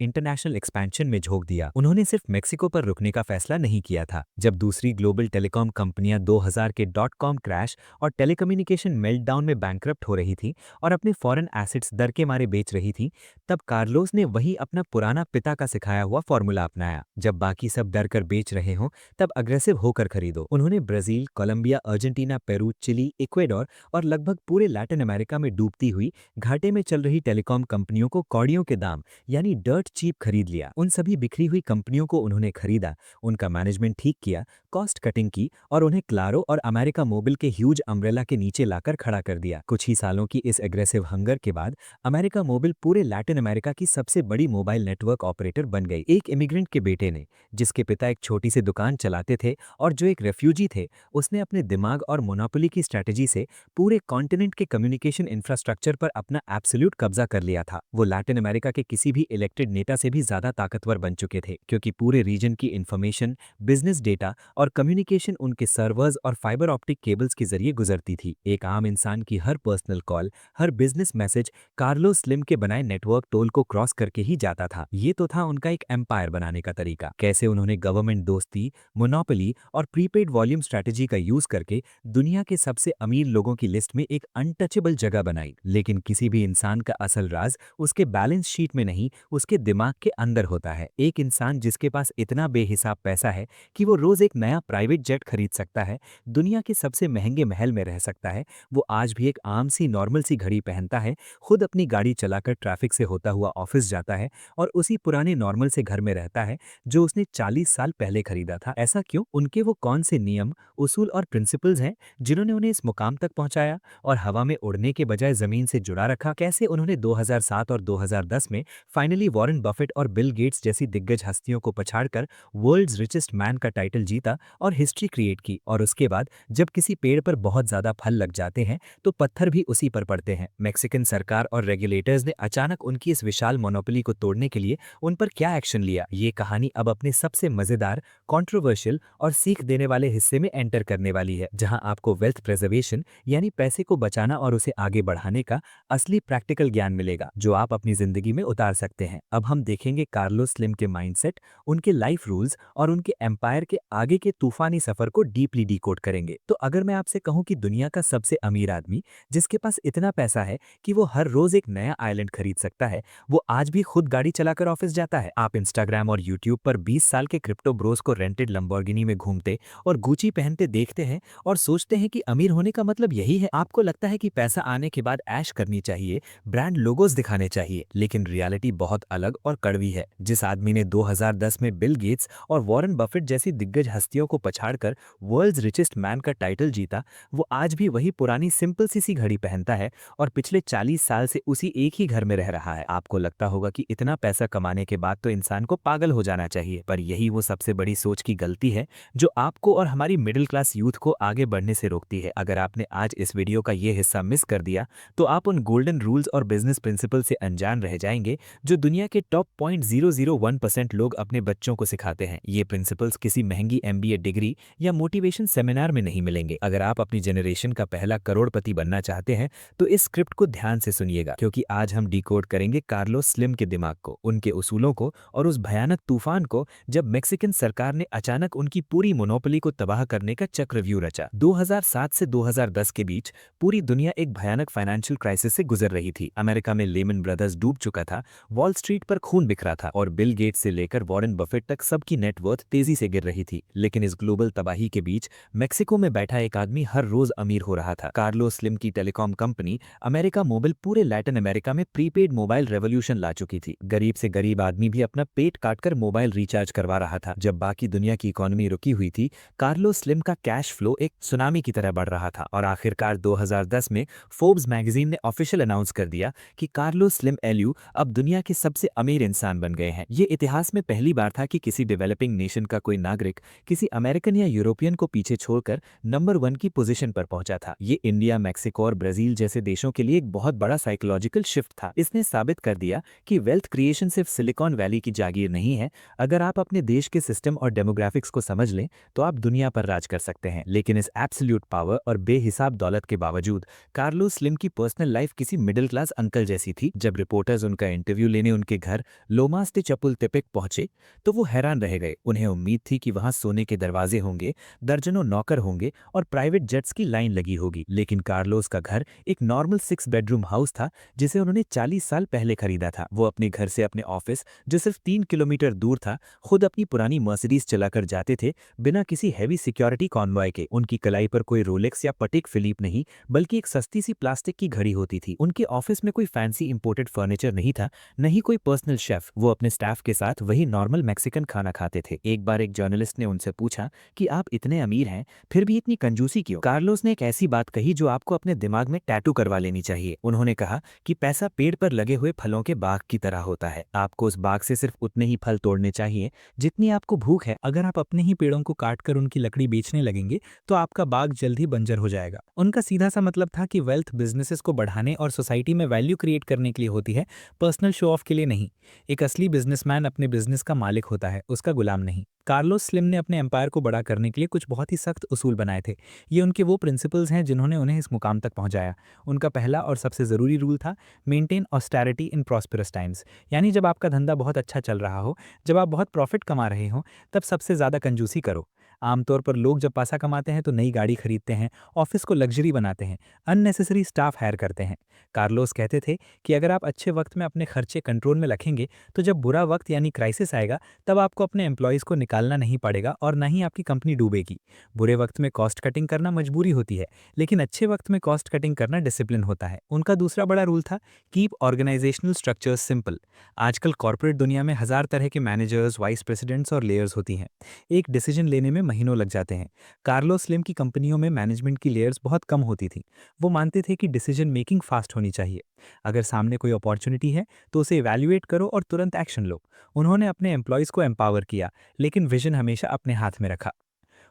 इंटरनेशनल एक्सपेंशन में झोंक दिया। उन्होंने सिर्फ मेक्सिको पर रुकने का फैसला नहीं किया था। जब दूसरी ग्लोबल टेलीकॉम कंपनियां 2000 के .com क्रैश और टेलीकम्युनिकेशन मेल्टडाउन में बैंकरप्ट हो रही थी और अपने फॉरेन एसेट्स दर के मारे बेच रही थी, तब कार्लोस ने वही अपना पुराना पिता का सिखाया हुआ फॉर्मूला अपनाया। जब बाकी सब डर कर बेच रहे हों, तब अग्रेसिव होकर खरीदो। उन्होंने Brazil, Colombia, Argentina, Peru, Chile, Ecuador और लगभग पूरे लैटिन अमेरिका में डूबती हुई ही घाटे में चल रही टेलीकॉम कंपनियों को कौड़ियों के दाम यानी डर्ट चीप खरीद लिया। उन सभी बिखरी हुई कंपनियों को उन्होंने खरीदा, उनका मैनेजमेंट ठीक किया, कॉस्ट कटिंग की और उन्हें क्लारो और अमेरिका मोबिल के ह्यूज अम्ब्रेला के नीचे लाकर खड़ा कर दिया। कुछ ही सालों की इस एग्रेसिव हंगर के बाद अमेरिका मोबिल पूरे लैटिन अमेरिका की सबसे बड़ी मोबाइल नेटवर्क ऑपरेटर बन गई। एक इमिग्रेंट के बेटे ने, जिसके पिता एक छोटी सी दुकान चलाते थे और जो एक रेफ्यूजी थे, उसने अपने दिमाग और मोनोपोली की स्ट्रैटेजी से पूरे कॉन्टिनेंट के कम्युनिकेशन इंफ्रास्ट्रक्चर पर अपना एब्सोल्यूट कब्जा कर लिया था। वो लैटिन अमेरिका के किसी भी इलेक्टेड नेता से भी ज्यादा ताकतवर बन चुके थे, क्योंकि पूरे रीजन की इंफॉर्मेशन, बिजनेस डेटा और कम्युनिकेशन उनके सर्वर्स और फाइबर ऑप्टिक केबल्स के जरिए गुजरती थी। एक आम इंसान की हर पर्सनल कॉल, हर बिजनेस मैसेज कार्लोस स्लिम के बनाए नेटवर्क टोल को क्रॉस करके ही जाता था। ये तो था उनका एक एम्पायर बनाने का तरीका। कैसे उन्होंने गवर्नमेंट दोस्ती, मोनोपोली और प्रीपेड वॉल्यूम स्ट्रैटेजी का यूज करके दुनिया के सबसे अमीर लोगों की लिस्ट में एक अनटचेबल जगह बनाई। लेकिन किसी भी इंसान का असल राज उसके बैलेंस शीट में नहीं, उसके दिमाग के अंदर होता है। एक इंसान जिसके पास इतना बेहिसाब पैसा है कि वो रोज एक नया प्राइवेट जेट खरीद सकता है, दुनिया के सबसे महंगे महल में रह सकता है, वो आज भी एक आम सी नॉर्मल सी घड़ी पहनता है, खुद अपनी गाड़ी चलाकर ट्रैफिक से होता हुआ ऑफिस जाता है और उसी पुराने नॉर्मल से घर में रहता है जो उसने 40 साल पहले खरीदा था। ऐसा क्यों? उनके वो कौन से नियम, उसूल और प्रिंसिपल्स हैं जिन्होंने उन्हें इस मुकाम तक पहुंचाया और हवा में उड़ने के बजाय जमीन से जुड़ा रखा? कैसे उन्होंने 2007 और 2010 में फाइनली वॉरेन बफेट और बिल गेट्स जैसी दिग्गज हस्तियों को पछाड़कर वर्ल्ड्स रिचेस्ट मैन का टाइटल जीता और हिस्ट्री क्रिएट की? और उसके बाद जब किसी पेड़ पर बहुत ज्यादा फल लग जाते हैं तो पत्थर भी उसी पर पड़ते हैं। मैक्सिकन सरकार और रेगुलेटर्स ने अचानक उनकी इस विशाल मोनोपोली को तोड़ने के लिए उन पर क्या एक्शन लिया? ये कहानी अब अपने सबसे मजेदार, कंट्रोवर्शियल और सीख देने वाले हिस्से में एंटर करने वाली है, जहां आपको वेल्थ प्रिजर्वेशन यानी पैसे को बचाना और उसे आगे बढ़ाने का असली प्रैक्टिकल ज्ञान मिलेगा, जो आप अपनी जिंदगी में उतार सकते हैं। अब हम देखेंगे कार्लोस स्लिम के माइंडसेट, उनके लाइफ रूल्स और उनके एम्पायर के आगे के तूफानी सफर को डीपली डिकोड करेंगे। तो अगर मैं आपसे कहूं कि दुनिया का सबसे अमीर आदमी जिसके पास इतना पैसा है कि वो हर रोज एक नया आइलैंड खरीद सकता है, वो आज भी खुद गाड़ी चलाकर ऑफिस जाता है। आप इंस्टाग्राम और यूट्यूब पर 20 साल के क्रिप्टो ब्रोस को रेंटेड लंबोर्गिनी में घूमते और गुची पहनते देखते हैं और सोचते हैं कि अमीर होने का मतलब यही है। आपको लगता है कि पैसा आने के बाद ऐश करनी चाहिए, ब्रांड लोगोस दिखाने चाहिए, लेकिन रियलिटी बहुत अलग और कड़वी है। जिस आदमी ने 2010 में बिल गेट्स और वॉरेन बफेट जैसी दिग्गज हस्तियों को पछाड़कर वर्ल्ड्स रिचेस्ट मैन का टाइटल जीता, वो आज भी वही पुरानी सिंपल सी घड़ी पहनता है और पिछले 40 साल से उसी एक ही घर में रह रहा है। आपको लगता होगा कि इतना पैसा कमाने के बाद तो इंसान को पागल हो जाना चाहिए, पर यही वो सबसे बड़ी सोच की गलती है जो आपको और हमारी मिडिल क्लास यूथ को आगे बढ़ने से रोकती है। अगर आपने आज इस वीडियो का ये हिस्सा मिस कर दिया तो आप उन गोल्डन रूल्स और बिजनेस प्रिंसिपल से अनजान रह जाएंगे जो दुनिया के टॉप 0.001% लोग अपने बच्चों को सिखाते हैं। ये प्रिंसिपल्स किसी महंगी MBA डिग्री या मोटिवेशन सेमिनार में नहीं मिलेंगे। अगर आप अपनी जनरेशन का पहला करोड़पति बनना चाहते हैं तो इस स्क्रिप्ट को ध्यान से सुनिएगा, क्योंकि आज हम डिकोड करेंगे कार्लोस स्लिम के दिमाग को, उनके उसूलों को और उस भयानक तूफान को जब मैक्सिकन सरकार ने अचानक उनकी पूरी मोनोपोली को तबाह करने का चक्रव्यूह रचा। 2007 से 2010 के बीच पूरी दुनिया एक भयानक फाइनेंशियल क्राइसिस से गुजर रही थी। अमेरिका में लेमन ब्रदर्स डूब चुका था, वॉल स्ट्रीट पर खून बिखरा था और बिल गेट्स से लेकर वॉरेन बफेट तक सबकी नेटवर्थ तेजी से गिर रही थी। लेकिन इस ग्लोबल तबाही के बीच मेक्सिको में बैठा एक आदमी हर रोज अमीर हो रहा था। कार्लोस स्लिम की टेलीकॉम कंपनी अमेरिका मोबिल पूरे लैटिन अमेरिका में प्रीपेड मोबाइल रेवोल्यूशन ला चुकी थी। गरीब से गरीब आदमी भी अपना पेट काटकर मोबाइल रिचार्ज करवा रहा था। जब बाकी दुनिया की इकोनॉमी रुकी हुई थी, कार्लोस स्लिम का कैश फ्लो एक सुनामी की तरह बढ़ रहा था और आखिरकार 2010 में फोर्ब्स मैगजीन ने ऑफिशियल अनाउंस कर दिया कि कार्लोस स्लिम एलयू अब दुनिया के सबसे अमीर इंसान बन गए हैं। ये इतिहास में पहली बार था कि किसी डेवलपिंग नेशन का कोई नागरिक किसी अमेरिकन या यूरोपियन को पीछे छोड़कर नंबर 1 की पोजीशन पर पहुंचा था। ये इंडिया, मैक्सिको और ब्राजील जैसे देशों के लिए एक बहुत बड़ा साइकोलॉजिकल शिफ्ट था। इसने साबित कर दिया कि वेल्थ क्रिएशन सिर्फ सिलिकॉन वैली की जागीर नहीं है। अगर आप अपने देश के सिस्टम और डेमोग्राफिक्स को समझ लें तो आप दुनिया पर राज कर सकते हैं। लेकिन इस एब्सोल्यूट पावर और बेहिसाब दौलत के बावजूद कार्लोस स्लिम की पर्सनल लाइफ किसी मिडिल क्लास अंकल जैसी थी। जब रिपोर्टर्स उनका इंटरव्यू लेने उनके घर लोमास दे चपुलतेपेक पहुंचे तो वो हैरान रह गए। उन्हें उम्मीद थी कि वहां सोने के दरवाजे होंगे, दर्जनों नौकर होंगे और प्राइवेट जेट्स की लाइन लगी होगी। लेकिन कार्लोस का घर एक नॉर्मल 6 बेडरूम हाउस था जिसे उन्होंने 40 साल पहले खरीदा था। वो अपने घर से अपने ऑफिस, जो सिर्फ 3 किलोमीटर दूर था, खुद अपनी पुरानी मर्सिडीज चलाकर जाते थे, बिना किसी हैवी सिक्योरिटी कॉन्वॉय के। उनकी कलाई पर कोई रोलेक्स या पटिक फिलिप नहीं, बल्कि एक सस्ती सी प्लास्टिक की घड़ी होती थी। उनके ऑफिस में कोई फैंसी इंपोर्टेड फर्नीचर नहीं था, नहीं कोई पर्सनल शेफ। वो अपने स्टाफ के साथ वही नॉर्मल मैक्सिकन खाना खाते थे। एक बार एक जर्नलिस्ट ने उनसे पूछा कि आप इतने अमीर हैं, फिर भी इतनी कंजूसी क्यों? कार्लोस ने एक ऐसी बात कही जो आपको अपने दिमाग में टैटू करवा लेनी चाहिए। उन्होंने कहा कि पैसा पेड़ पर लगे हुए फलों के बाग की तरह होता है। आपको उस बाग से सिर्फ उतने ही फल तोड़ने चाहिए जितनी आपको भूख है। अगर आप अपने ही पेड़ों को काटकर उनकी लकड़ी बेचने लगेंगे तो आपका बाग जल्द ही बंजर हो जाएगा। उनका सीधा सा मतलब था कि वेल्थ बिजनेसेस को बढ़ाने और सोसाइटी में वैल्यू क्रिएट करने के लिए होती है, पर्सनल शो ऑफ के लिए नहीं। एक असली बिजनेसमैन अपने बिजनेस का मालिक होता है, उसका गुलाम नहीं। कार्लोस स्लिम ने अपने एम्पायर को बड़ा करने के लिए कुछ बहुत ही सख्त उसूल बनाए थे। ये उनके वो प्रिंसिपल्स हैं जिन्होंने उन्हें इस मुकाम तक पहुंचाया। उनका पहला और सबसे ज़रूरी रूल था मेंटेन ऑस्टेरिटी इन प्रॉस्पेरस टाइम्स। यानी जब आपका धंधा बहुत अच्छा चल रहा हो, जब आप बहुत प्रॉफिट कमा रहे हो, तब सबसे ज़्यादा कंजूसी करो। आमतौर पर लोग जब पैसा कमाते हैं तो नई गाड़ी खरीदते हैं, ऑफिस को लग्जरी बनाते हैं, अननेसेसरी स्टाफ हायर करते हैं। कार्लोस कहते थे कि अगर आप अच्छे वक्त में अपने खर्चे कंट्रोल में रखेंगे तो जब बुरा वक्त यानी क्राइसिस आएगा तब आपको अपने एम्प्लॉयज़ को निकालना नहीं पड़ेगा और ना ही आपकी कंपनी डूबेगी। बुरे वक्त में कॉस्ट कटिंग करना मजबूरी होती है, लेकिन अच्छे वक्त में कॉस्ट कटिंग करना डिसिप्लिन होता है। उनका दूसरा बड़ा रूल था कीप ऑर्गेनाइजेशनल स्ट्रक्चर्स सिंपल। आजकल कॉर्पोरेट दुनिया में हज़ार तरह के मैनेजर्स, वाइस प्रेसिडेंट्स और लेयर्स होती हैं। एक डिसीजन लेने में महीनों लग जाते हैं। कार्लोस स्लिम की कंपनियों में मैनेजमेंट की लेयर्स बहुत कम होती थी। वो मानते थे कि डिसीजन मेकिंग फास्ट होनी चाहिए। अगर सामने कोई अपॉर्चुनिटी है तो उसे इवैल्यूएट करो और तुरंत एक्शन लो। उन्होंने अपने एम्प्लॉयज़ को एम्पावर किया, लेकिन विजन हमेशा अपने हाथ में रखा।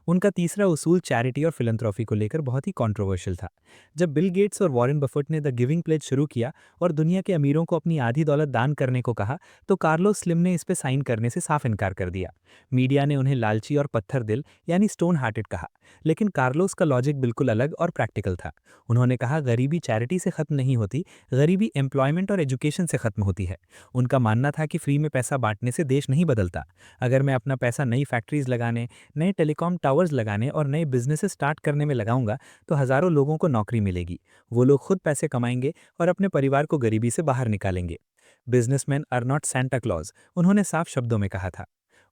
उनका तीसरा उसूल चैरिटी और फिलंथ्रॉफी को लेकर बहुत ही कंट्रोवर्शियल था। जब बिल गेट्स और वॉरेन बफेट ने द गिविंग प्लेज शुरू किया और दुनिया के अमीरों को अपनी आधी दौलत दान करने को कहा, तो कार्लोस स्लिम ने इस पे साइन करने से साफ इनकार कर दिया। मीडिया ने उन्हें लालची और पत्थर दिल यानी स्टोन हार्टेड कहा, लेकिन कार्लोस का लॉजिक बिल्कुल अलग और प्रैक्टिकल था। उन्होंने कहा गरीबी चैरिटी से खत्म नहीं होती, गरीबी एम्प्लॉयमेंट और एजुकेशन से खत्म होती है। उनका मानना था कि फ्री में पैसा बांटने से देश नहीं बदलता। अगर मैं अपना पैसा नई फैक्ट्रीज लगाने, नए टेलीकॉम टावर्स लगाने और नए बिजनेसेस स्टार्ट करने में लगाऊंगा तो हजारों लोगों को नौकरी मिलेगी। वो लोग खुद पैसे कमाएंगे और अपने परिवार को गरीबी से बाहर निकालेंगे। Businessmen are not Santa Claus, उन्होंने साफ शब्दों में कहा था।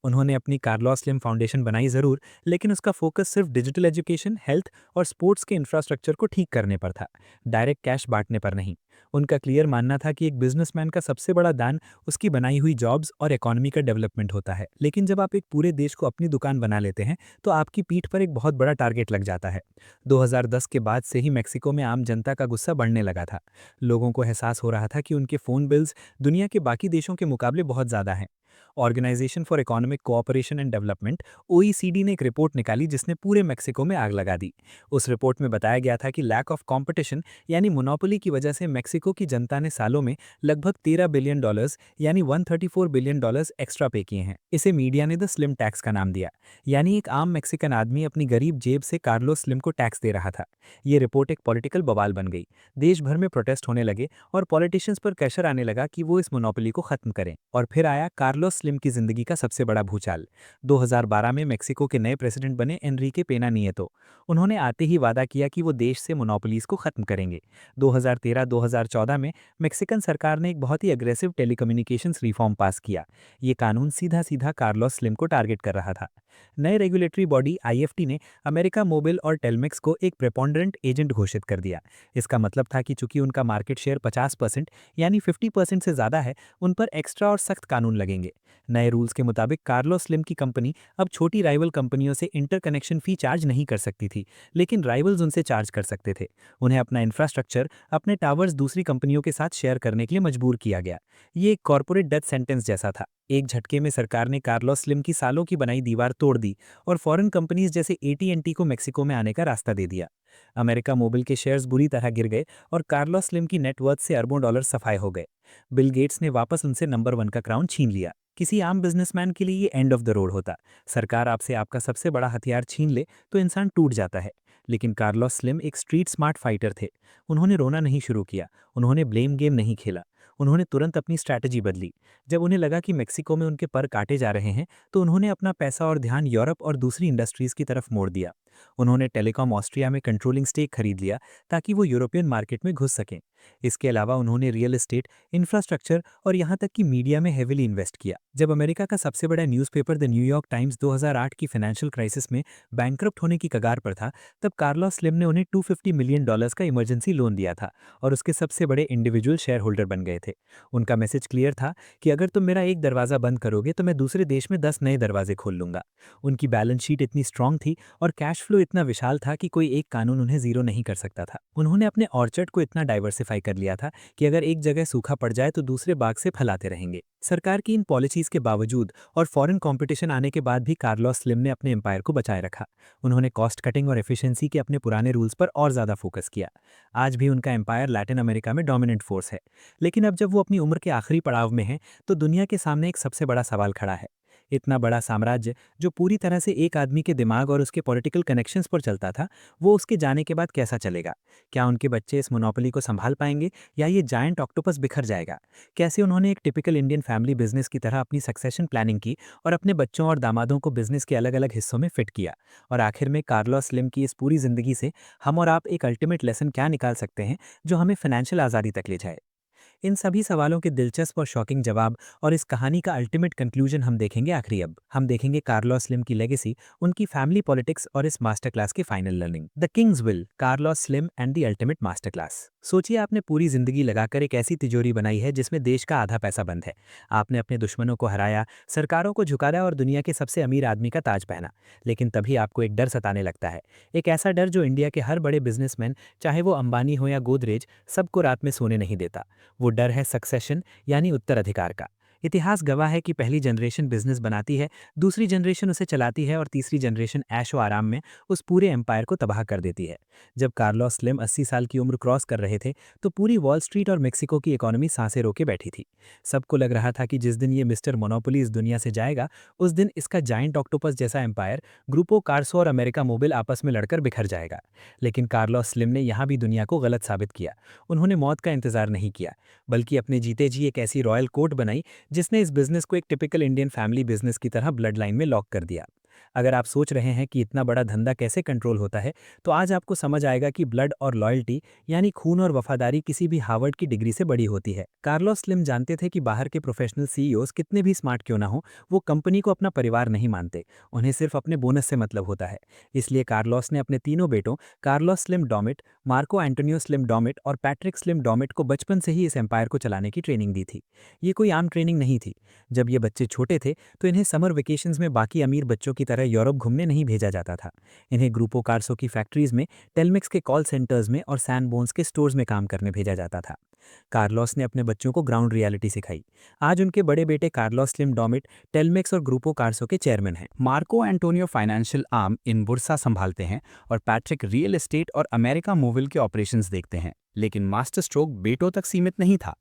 उन्होंने अपनी कार्लोस स्लिम फाउंडेशन बनाई ज़रूर, लेकिन उसका फोकस सिर्फ डिजिटल एजुकेशन, हेल्थ और स्पोर्ट्स के इंफ्रास्ट्रक्चर को ठीक करने पर था, डायरेक्ट कैश बांटने पर नहीं। उनका क्लियर मानना था कि एक बिजनेसमैन का सबसे बड़ा दान उसकी बनाई हुई जॉब्स और इकोनॉमी का डेवलपमेंट होता है। लेकिन जब आप एक पूरे देश को अपनी दुकान बना लेते हैं तो आपकी पीठ पर एक बहुत बड़ा टारगेट लग जाता है। 2010 के बाद से ही मेक्सिको में आम जनता का गुस्सा बढ़ने लगा था। लोगों को एहसास हो रहा था कि उनके फ़ोन बिल्स दुनिया के बाकी देशों के मुकाबले बहुत ज़्यादा हैं। Organisation for economic cooperation and development OECD ने एक रिपोर्ट निकाली जिसने पूरे मेक्सिको में आग लगा दी। उस रिपोर्ट में बताया गया था कि लैक ऑफ कंपटीशन यानी मोनोपोली की वजह से मेक्सिको की जनता ने सालों में लगभग $13 बिलियन यानी $134 बिलियन एक्स्ट्रा पे किए हैं। इसे मीडिया ने द स्लिम टैक्स का नाम दिया, यानी एक आम मेक्सिकन आदमी अपनी गरीब जेब से कार्लोस स्लिम को टैक्स दे रहा था। ये रिपोर्ट एक पॉलिटिकल बवाल बन गई। देश भर में प्रोटेस्ट होने लगे और पॉलिटिशियंस पर प्रेशर आने लगा कि वो इस मोनोपोली को खत्म करें। और फिर आया कार्लोस स्लिम की जिंदगी का सबसे बड़ा भूचाल। 2012 में मेक्सिको के नए प्रेसिडेंट बने एनरिके पेना नियतो। उन्होंने आते ही वादा किया कि वो देश से मोनोपोलीज को खत्म करेंगे। 2013-2014 में मेक्सिकन सरकार ने एक बहुत ही अग्रेसिव टेलीकम्युनिकेशंस रिफॉर्म पास किया। ये कानून सीधा सीधा कार्लोस स्लिम को टारगेट कर रहा था। नए रेगुलेटरी बॉडी आईएफटी ने अमेरिका मोबिल और टेलमेक्स को एक प्रेपोंडरेंट एजेंट घोषित कर दिया। इसका मतलब था कि चूंकि उनका मार्केट शेयर 50% यानी 50% से ज़्यादा है, उन पर एक्स्ट्रा और सख्त कानून लगेंगे। नए रूल्स के मुताबिक कार्लोस स्लिम की कंपनी अब छोटी राइवल कंपनियों से इंटरकनेक्शन फी चार्ज नहीं कर सकती थी, लेकिन राइवल्स उनसे चार्ज कर सकते थे। उन्हें अपना इंफ्रास्ट्रक्चर, अपने टावर्स दूसरी कंपनियों के साथ शेयर करने के लिए मजबूर किया गया। ये एक कॉर्पोरेट डेथ सेंटेंस जैसा था। एक झटके में सरकार ने कार्लोस स्लिम की सालों की बनाई दीवार तोड़ दी और फॉरेन कंपनीज जैसे एटी&टी को मेक्सिको में आने का रास्ता दे दिया। अमेरिका मोबिल के शेयर्स बुरी तरह गिर गए और कार्लोस स्लिम की नेटवर्थ से अरबों डॉलर सफाए हो गए। बिल गेट्स ने वापस उनसे नंबर 1 का क्राउन छीन लिया। किसी आम बिजनेसमैन के लिए ये एंड ऑफ द रोड होता। सरकार आपसे आपका सबसे बड़ा हथियार छीन ले तो इंसान टूट जाता है। लेकिन कार्लोस स्लिम एक स्ट्रीट स्मार्ट फाइटर थे। उन्होंने रोना नहीं शुरू किया, उन्होंने ब्लेम गेम नहीं खेला, उन्होंने तुरंत अपनी स्ट्रैटेजी बदली। जब उन्हें लगा कि मेक्सिको में उनके पर काटे जा रहे हैं तो उन्होंने अपना पैसा और ध्यान यूरोप और दूसरी इंडस्ट्रीज की तरफ मोड़ दिया। उन्होंने टेलीकॉम ऑस्ट्रिया में कंट्रोलिंग स्टेक खरीद लिया ताकि वो यूरोपियन मार्केट में घुस सकें। इसके अलावा उन्होंने रियल एस्टेट, इंफ्रास्ट्रक्चर और यहाँ तक कि मीडिया में हेविली इन्वेस्ट किया। जब अमेरिका का सबसे बड़ा न्यूज़पेपर द न्यूयॉर्क टाइम्स 2008 की फाइनेंशियल क्राइसिस में बैंकरप्ट होने की कगार पर था, तब कार्लोस स्लिम ने उन्हें $250 मिलियन का इमरजेंसी लोन दिया था और उसके सबसे बड़े इंडिविजुअल शेयर होल्डर बन गए थे। उनका मैसेज क्लियर था कि अगर तुम मेरा एक दरवाज़ा बंद करोगे तो मैं दूसरे देश में 10 नए दरवाजे खोल लूंगा। उनकी बैलेंस शीट इतनी स्ट्रांग थी और कैश फ्लो इतना विशाल था कि कोई एक कानून उन्हें जीरो नहीं कर सकता था। उन्होंने अपने ऑर्चर्ड को इतना डाइवर्सिफाई कर लिया था कि अगर एक जगह सूखा पड़ जाए तो दूसरे बाग से फैलाते रहेंगे। सरकार की इन पॉलिसीज के बावजूद और फॉरेन कंपटीशन आने के बाद भी कार्लोस स्लिम ने अपने एम्पायर को बचाए रखा। उन्होंने कॉस्ट कटिंग और एफिशिएंसी के अपने पुराने रूल्स पर और ज़्यादा फोकस किया। आज भी उनका एम्पायर लैटिन अमेरिका में डोमिनेंट फोर्स है। लेकिन अब जब वो अपनी उम्र के आखिरी पड़ाव में हैं, तो दुनिया के सामने एक सबसे बड़ा सवाल खड़ा है। इतना बड़ा साम्राज्य जो पूरी तरह से एक आदमी के दिमाग और उसके पॉलिटिकल कनेक्शंस पर चलता था, वो उसके जाने के बाद कैसा चलेगा? क्या उनके बच्चे इस मोनोपोली को संभाल पाएंगे या ये जायंट ऑक्टोपस बिखर जाएगा? कैसे उन्होंने एक टिपिकल इंडियन फैमिली बिजनेस की तरह अपनी सक्सेशन प्लानिंग की और अपने बच्चों और दामादों को बिजनेस के अलग-अलग हिस्सों में फिट किया? और आखिर में कार्लोस स्लिम की इस पूरी जिंदगी से हम और आप एक अल्टीमेट लेसन क्या निकाल सकते हैं जो हमें फाइनेंशियल आज़ादी तक ले जाए? इन सभी सवालों के दिलचस्प और शॉकिंग जवाब और इस कहानी का अल्टीमेट कंक्लूजन हम देखेंगे आखिरी। अब हम देखेंगे कार्लोस स्लिम की लेगेसी, उनकी फैमिली पॉलिटिक्स और इस मास्टर क्लास की final learning, the Kings will, Carlos slim and the ultimate master class. सोचिए, आपने पूरी जिंदगी लगाकर एक ऐसी तिजोरी बनाई है जिसमें देश का आधा पैसा बंद है। आपने अपने दुश्मनों को हराया, सरकारों को झुकाया और दुनिया के सबसे अमीर आदमी का ताज पहना। लेकिन तभी आपको एक डर सताने लगता है, एक ऐसा डर जो इंडिया के हर बड़े बिजनेसमैन, चाहे वो अंबानी हो या गोदरेज, सबको रात में सोने नहीं देता। वो डर है सक्सेशन, यानी उत्तराधिकार का। इतिहास गवाह है कि पहली जनरेशन बिजनेस बनाती है, दूसरी जनरेशन उसे चलाती है और तीसरी जनरेशन ऐशो आराम में उस पूरे एम्पायर को तबाह कर देती है। जब कार्लोस स्लिम 80 साल की उम्र क्रॉस कर रहे थे, तो पूरी वॉल स्ट्रीट और मेक्सिको की इकोनॉमी सांसें रोके बैठी थी। सबको लग रहा था कि जिस दिन ये मिस्टर मोनोपोली इस दुनिया से जाएगा, उस दिन इसका जाइंट ऑक्टोपस जैसा एम्पायर ग्रुपो कार्सो और अमेरिका मोबिल आपस में लड़कर बिखर जाएगा। लेकिन कार्लोस स्लिम ने यहाँ भी दुनिया को गलत साबित किया। उन्होंने मौत का इंतजार नहीं किया, बल्कि अपने जीते जी एक ऐसी रॉयल कोर्ट बनाई जिसने इस बिजनेस को एक टिपिकल इंडियन फैमिली बिजनेस की तरह ब्लड लाइन में लॉक कर दिया। अगर आप सोच रहे हैं कि इतना बड़ा धंधा कैसे कंट्रोल होता है, तो आज आपको समझ आएगा कि ब्लड और लॉयल्टी, यानी खून और वफादारी, किसी भी हार्वर्ड की डिग्री से बड़ी होती है। कार्लोस स्लिम जानते थे कि बाहर के प्रोफेशनल सीईओज कितने भी स्मार्ट क्यों ना हो, वो कंपनी को अपना परिवार नहीं मानते। उन्हें सिर्फ अपने बोनस से मतलब होता है। इसलिए कार्लोस ने अपने तीनों बेटों, Carlos Slim Domit, Marco Antonio Slim Domit और पैट्रिक स्लिम डॉमिट को बचपन से ही इस एम्पायर को चलाने की ट्रेनिंग दी थी। ये कोई आम ट्रेनिंग नहीं थी। जब ये बच्चे छोटे थे, तो इन्हें समर वेकेशंस में बाकी अमीर बच्चों की तरह यूरोप घूमने नहीं भेजा जाता था। इन्हें ग्रुपो कार्सो की फैक्ट्रीज में, टेलमेक्स के कॉल सेंटर्स में और सैनबोन्स के स्टोर्स में काम करने भेजा जाता था। कार्लोस ने अपने बच्चों को ग्राउंड रियलिटी सिखाई। आज उनके बड़े बेटे कार्लोस स्लिम डॉमिट टेलमेक्स और ग्रुपो कार्सो के चेयरमैन हैं। मार्को एंटोनियो फाइनेंशियल आर्म इन बुर्सा संभालते हैं और पैट्रिक रियल एस्टेट और अमेरिका मोबिल के ऑपरेशंस देखते हैं। लेकिन मास्टर स्ट्रोक बेटों तक सीमित नहीं था।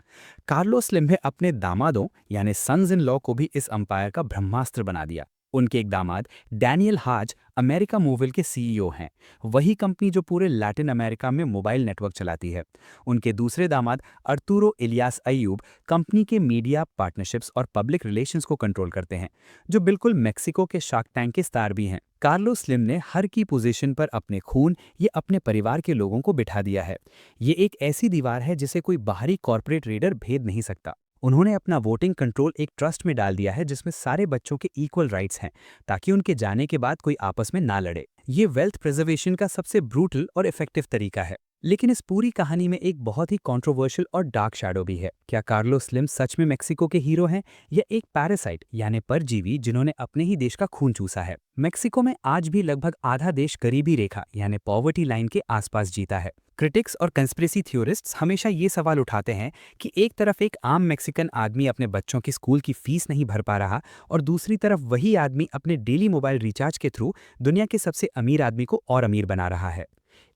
कार्लोस स्लिम ने अपने दामादों, यानी सन्स इन लॉ को भी इस अंपायर का ब्रह्मास्त्र बना दिया। उनके एक दामाद डैनियल हाज अमेरिका मोबिल के सीईओ हैं, वही कंपनी जो पूरे लैटिन अमेरिका में मोबाइल नेटवर्क चलाती है। उनके दूसरे दामाद अर्तुरो इलियास अयूब कंपनी के मीडिया पार्टनरशिप्स और पब्लिक रिलेशंस को कंट्रोल करते हैं, जो बिल्कुल मेक्सिको के शार्क टैंक के स्टार भी हैं। कार्लोस स्लिम ने हर की पोजीशन पर अपने खून या अपने परिवार के लोगों को बिठा दिया है। ये एक ऐसी दीवार है जिसे कोई बाहरी कॉर्पोरेट रीडर भेद नहीं सकता। उन्होंने अपना वोटिंग कंट्रोल एक ट्रस्ट में डाल दिया है जिसमें सारे बच्चों के इक्वल राइट्स हैं, ताकि उनके जाने के बाद कोई आपस में ना लड़े। ये वेल्थ प्रिजर्वेशन का सबसे ब्रूटल और इफेक्टिव तरीका है। लेकिन इस पूरी कहानी में एक बहुत ही कंट्रोवर्शियल और डार्क शैडो भी है। क्या कार्लोस स्लिम सच में मेक्सिको के हीरो हैं या एक पैरासाइट, यानी परजीवी जिन्होंने अपने ही देश का खून चूसा है? मेक्सिको में आज भी लगभग आधा देश गरीबी रेखा, यानी पॉवर्टी लाइन के आसपास जीता है। क्रिटिक्स और कंस्पिरेसी थ्योरिस्ट्स हमेशा ये सवाल उठाते हैं कि एक तरफ एक आम मेक्सिकन आदमी अपने बच्चों की स्कूल की फीस नहीं भर पा रहा, और दूसरी तरफ वही आदमी अपने डेली मोबाइल रिचार्ज के थ्रू दुनिया के सबसे अमीर आदमी को और अमीर बना रहा है।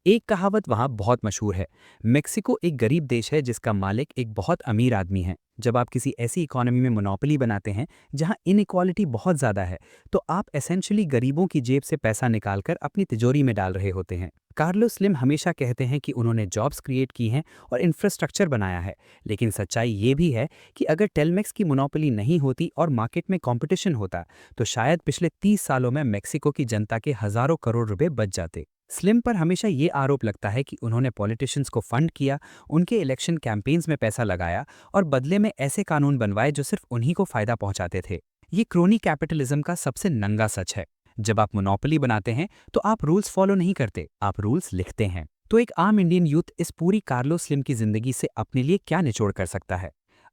एक कहावत वहाँ बहुत मशहूर है, मेक्सिको एक गरीब देश है जिसका मालिक एक बहुत अमीर आदमी है। जब आप किसी ऐसी इकोनॉमी में मोनोपोली बनाते हैं जहाँ इनइक्वालिटी बहुत ज़्यादा है, तो आप एसेंशियली गरीबों की जेब से पैसा निकालकर अपनी तिजोरी में डाल रहे होते हैं। कार्लोस स्लिम हमेशा कहते हैं कि उन्होंने जॉब्स क्रिएट की हैं और इंफ्रास्ट्रक्चर बनाया है, लेकिन सच्चाई ये भी है कि अगर टेलमेक्स की मोनोपोली नहीं होती और मार्केट में कंपटीशन होता, तो शायद पिछले 30 सालों में मेक्सिको की जनता के हजारों करोड़ रुपए बच जाते। स्लिम पर हमेशा ये आरोप लगता है कि उन्होंने पॉलिटिशियंस को फंड किया, उनके इलेक्शन कैंपेन्स में पैसा लगाया और बदले में ऐसे कानून बनवाए जो सिर्फ उन्हीं को फायदा पहुंचाते थे। ये क्रोनी कैपिटलिज्म का सबसे नंगा सच है। जब आप मोनोपोली बनाते हैं तो आप रूल्स फॉलो नहीं करते, आप रूल्स लिखते हैं। तो एक आम इंडियन यूथ इस पूरी कार्लोस स्लिम की जिंदगी से अपने लिए क्या निचोड़ कर सकता है?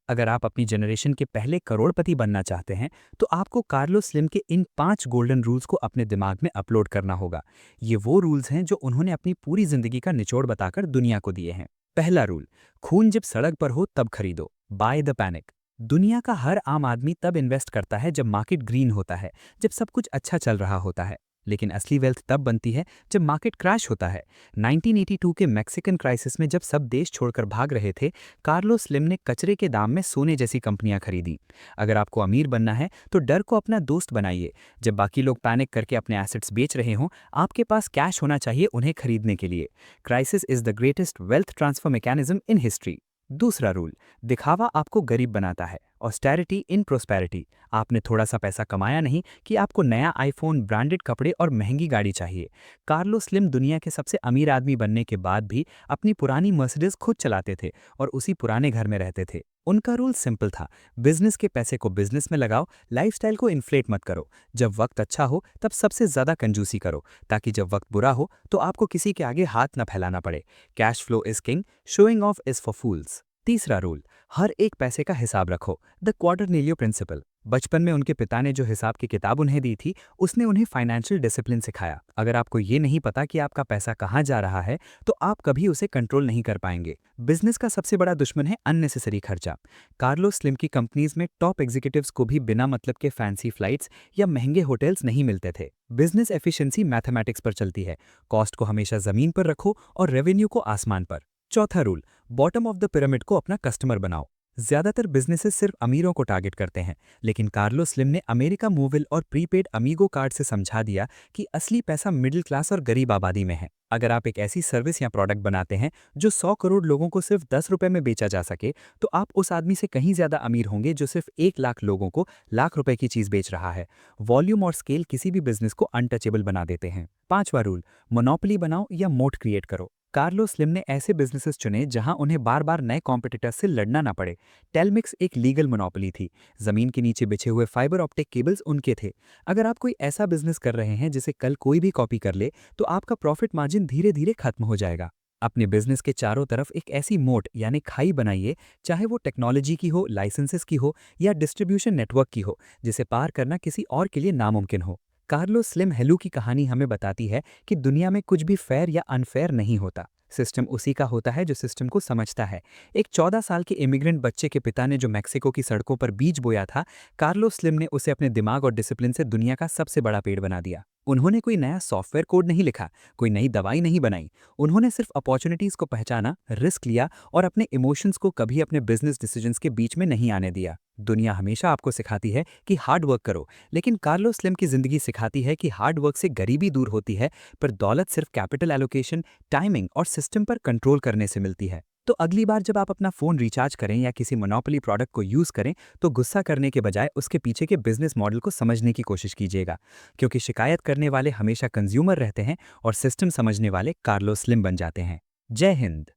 अगर आप अपनी जनरेशन के पहले करोड़पति बनना चाहते हैं, तो आपको कार्लोस स्लिम के इन 5 गोल्डन रूल्स को अपने दिमाग में अपलोड करना होगा। ये वो रूल्स हैं जो उन्होंने अपनी पूरी जिंदगी का निचोड़ बताकर दुनिया को दिए हैं। पहला रूल, खून जब सड़क पर हो तब खरीदो, बाय द पैनिक। दुनिया का हर आम आदमी तब इन्वेस्ट करता है जब मार्केट ग्रीन होता है, जब सब कुछ अच्छा चल रहा होता है। लेकिन असली वेल्थ तब बनती है जब मार्केट क्रैश होता है। 1982 के मैक्सिकन क्राइसिस में जब सब देश छोड़कर भाग रहे थे, कार्लोस स्लिम ने कचरे के दाम में सोने जैसी कंपनियां खरीदी। अगर आपको अमीर बनना है तो डर को अपना दोस्त बनाइए। जब बाकी लोग पैनिक करके अपने एसेट्स बेच रहे हों, आपके पास कैश होना चाहिए उन्हें खरीदने के लिए। Crisis is the greatest wealth transfer mechanism in history. दूसरा रूल, दिखावा आपको गरीब बनाता है, ऑस्टेरिटी इन प्रोस्पेरिटी। आपने थोड़ा सा पैसा कमाया नहीं कि आपको नया आईफोन, ब्रांडेड कपड़े और महंगी गाड़ी चाहिए। कार्लोस स्लिम दुनिया के सबसे अमीर आदमी बनने के बाद भी अपनी पुरानी मर्सिडीज खुद चलाते थे और उसी पुराने घर में रहते थे। उनका रूल सिंपल था, बिजनेस के पैसे को बिजनेस में लगाओ, लाइफस्टाइल को इन्फ्लेट मत करो। जब वक्त अच्छा हो तब सबसे ज्यादा कंजूसी करो, ताकि जब वक्त बुरा हो तो आपको किसी के आगे हाथ न फैलाना पड़े। Cash flow is king, showing off is for fools. तीसरा रूल, हर एक पैसे का हिसाब रखो, द क्वार्टरनेलियो प्रिंसिपल। बचपन में उनके पिता ने जो हिसाब की किताब उन्हें दी थी, उसने उन्हें फाइनेंशियल डिसिप्लिन सिखाया। अगर आपको ये नहीं पता कि आपका पैसा कहाँ जा रहा है, तो आप कभी उसे कंट्रोल नहीं कर पाएंगे। बिजनेस का सबसे बड़ा दुश्मन है अननेसेसरी खर्चा। कार्लोस स्लिम की कंपनीज में टॉप एग्जीक्यूटिव्स को भी बिना मतलब के फैंसी फ्लाइट्स या महंगे होटल्स नहीं मिलते थे। बिजनेस एफिशिएंसी मैथमेटिक्स पर चलती है। कॉस्ट को हमेशा जमीन पर रखो और रेवेन्यू को आसमान पर। चौथा rule, bottom of the pyramid को अपना कस्टमर बनाओ। ज्यादातर बिजनेसेस सिर्फ अमीरों को टारगेट करते हैं, लेकिन कार्लोस स्लिम ने अमेरिका मूविल और प्रीपेड अमीगो कार्ड से समझा दिया कि असली पैसा मिडिल क्लास और गरीब आबादी में है। अगर आप एक ऐसी सर्विस या प्रोडक्ट बनाते हैं जो 100 करोड़ लोगों को सिर्फ 10 रुपए में बेचा जा सके, तो आप उस आदमी से कहीं ज्यादा अमीर होंगे जो सिर्फ 1 लाख लोगों को लाख रुपए की चीज बेच रहा है। वॉल्यूम और स्केल किसी भी बिजनेस को अनटचेबल बना देते हैं। पांचवा रूल, मोनोपोली बनाओ या मोट क्रिएट करो। कार्लोस स्लिम ने ऐसे बिजनेसेस चुने जहां उन्हें बार बार नए कॉम्पिटिटर्स से लड़ना ना पड़े। टेलमिक्स एक लीगल मोनोपोली थी, जमीन के नीचे बिछे हुए फाइबर ऑप्टिक केबल्स उनके थे। अगर आप कोई ऐसा बिजनेस कर रहे हैं जिसे कल कोई भी कॉपी कर ले, तो आपका प्रॉफिट मार्जिन धीरे धीरे खत्म हो जाएगा। अपने बिजनेस के चारों तरफ एक ऐसी मोट यानी खाई बनाइए, चाहे वो टेक्नोलॉजी की हो, लाइसेंसेस की हो या डिस्ट्रीब्यूशन नेटवर्क की हो, जिसे पार करना किसी और के लिए नामुमकिन हो। कार्लोस स्लिम हेलू की कहानी हमें बताती है कि दुनिया में कुछ भी फेयर या अनफेयर नहीं होता। सिस्टम उसी का होता है जो सिस्टम को समझता है। एक 14 साल के इमिग्रेंट बच्चे के पिता ने जो मैक्सिको की सड़कों पर बीज बोया था, कार्लोस स्लिम ने उसे अपने दिमाग और डिसिप्लिन से दुनिया का सबसे बड़ा पेड़ बना दिया। उन्होंने कोई नया सॉफ्टवेयर कोड नहीं लिखा, कोई नई दवाई नहीं बनाई। उन्होंने सिर्फ अपॉर्चुनिटीज को पहचाना, रिस्क लिया और अपने इमोशंस को कभी अपने बिजनेस डिसीजंस के बीच में नहीं आने दिया। दुनिया हमेशा आपको सिखाती है कि हार्ड वर्क करो, लेकिन कार्लोस स्लिम की जिंदगी सिखाती है कि हार्ड वर्क से गरीबी दूर होती है, पर दौलत सिर्फ कैपिटल एलोकेशन, टाइमिंग और सिस्टम पर कंट्रोल करने से मिलती है। तो अगली बार जब आप अपना फोन रिचार्ज करें या किसी मोनोपोली प्रोडक्ट को यूज करें, तो गुस्सा करने के बजाय उसके पीछे के बिजनेस मॉडल को समझने की कोशिश कीजिएगा, क्योंकि शिकायत करने वाले हमेशा कंज्यूमर रहते हैं और सिस्टम समझने वाले कार्लोस स्लिम बन जाते हैं। जय हिंद।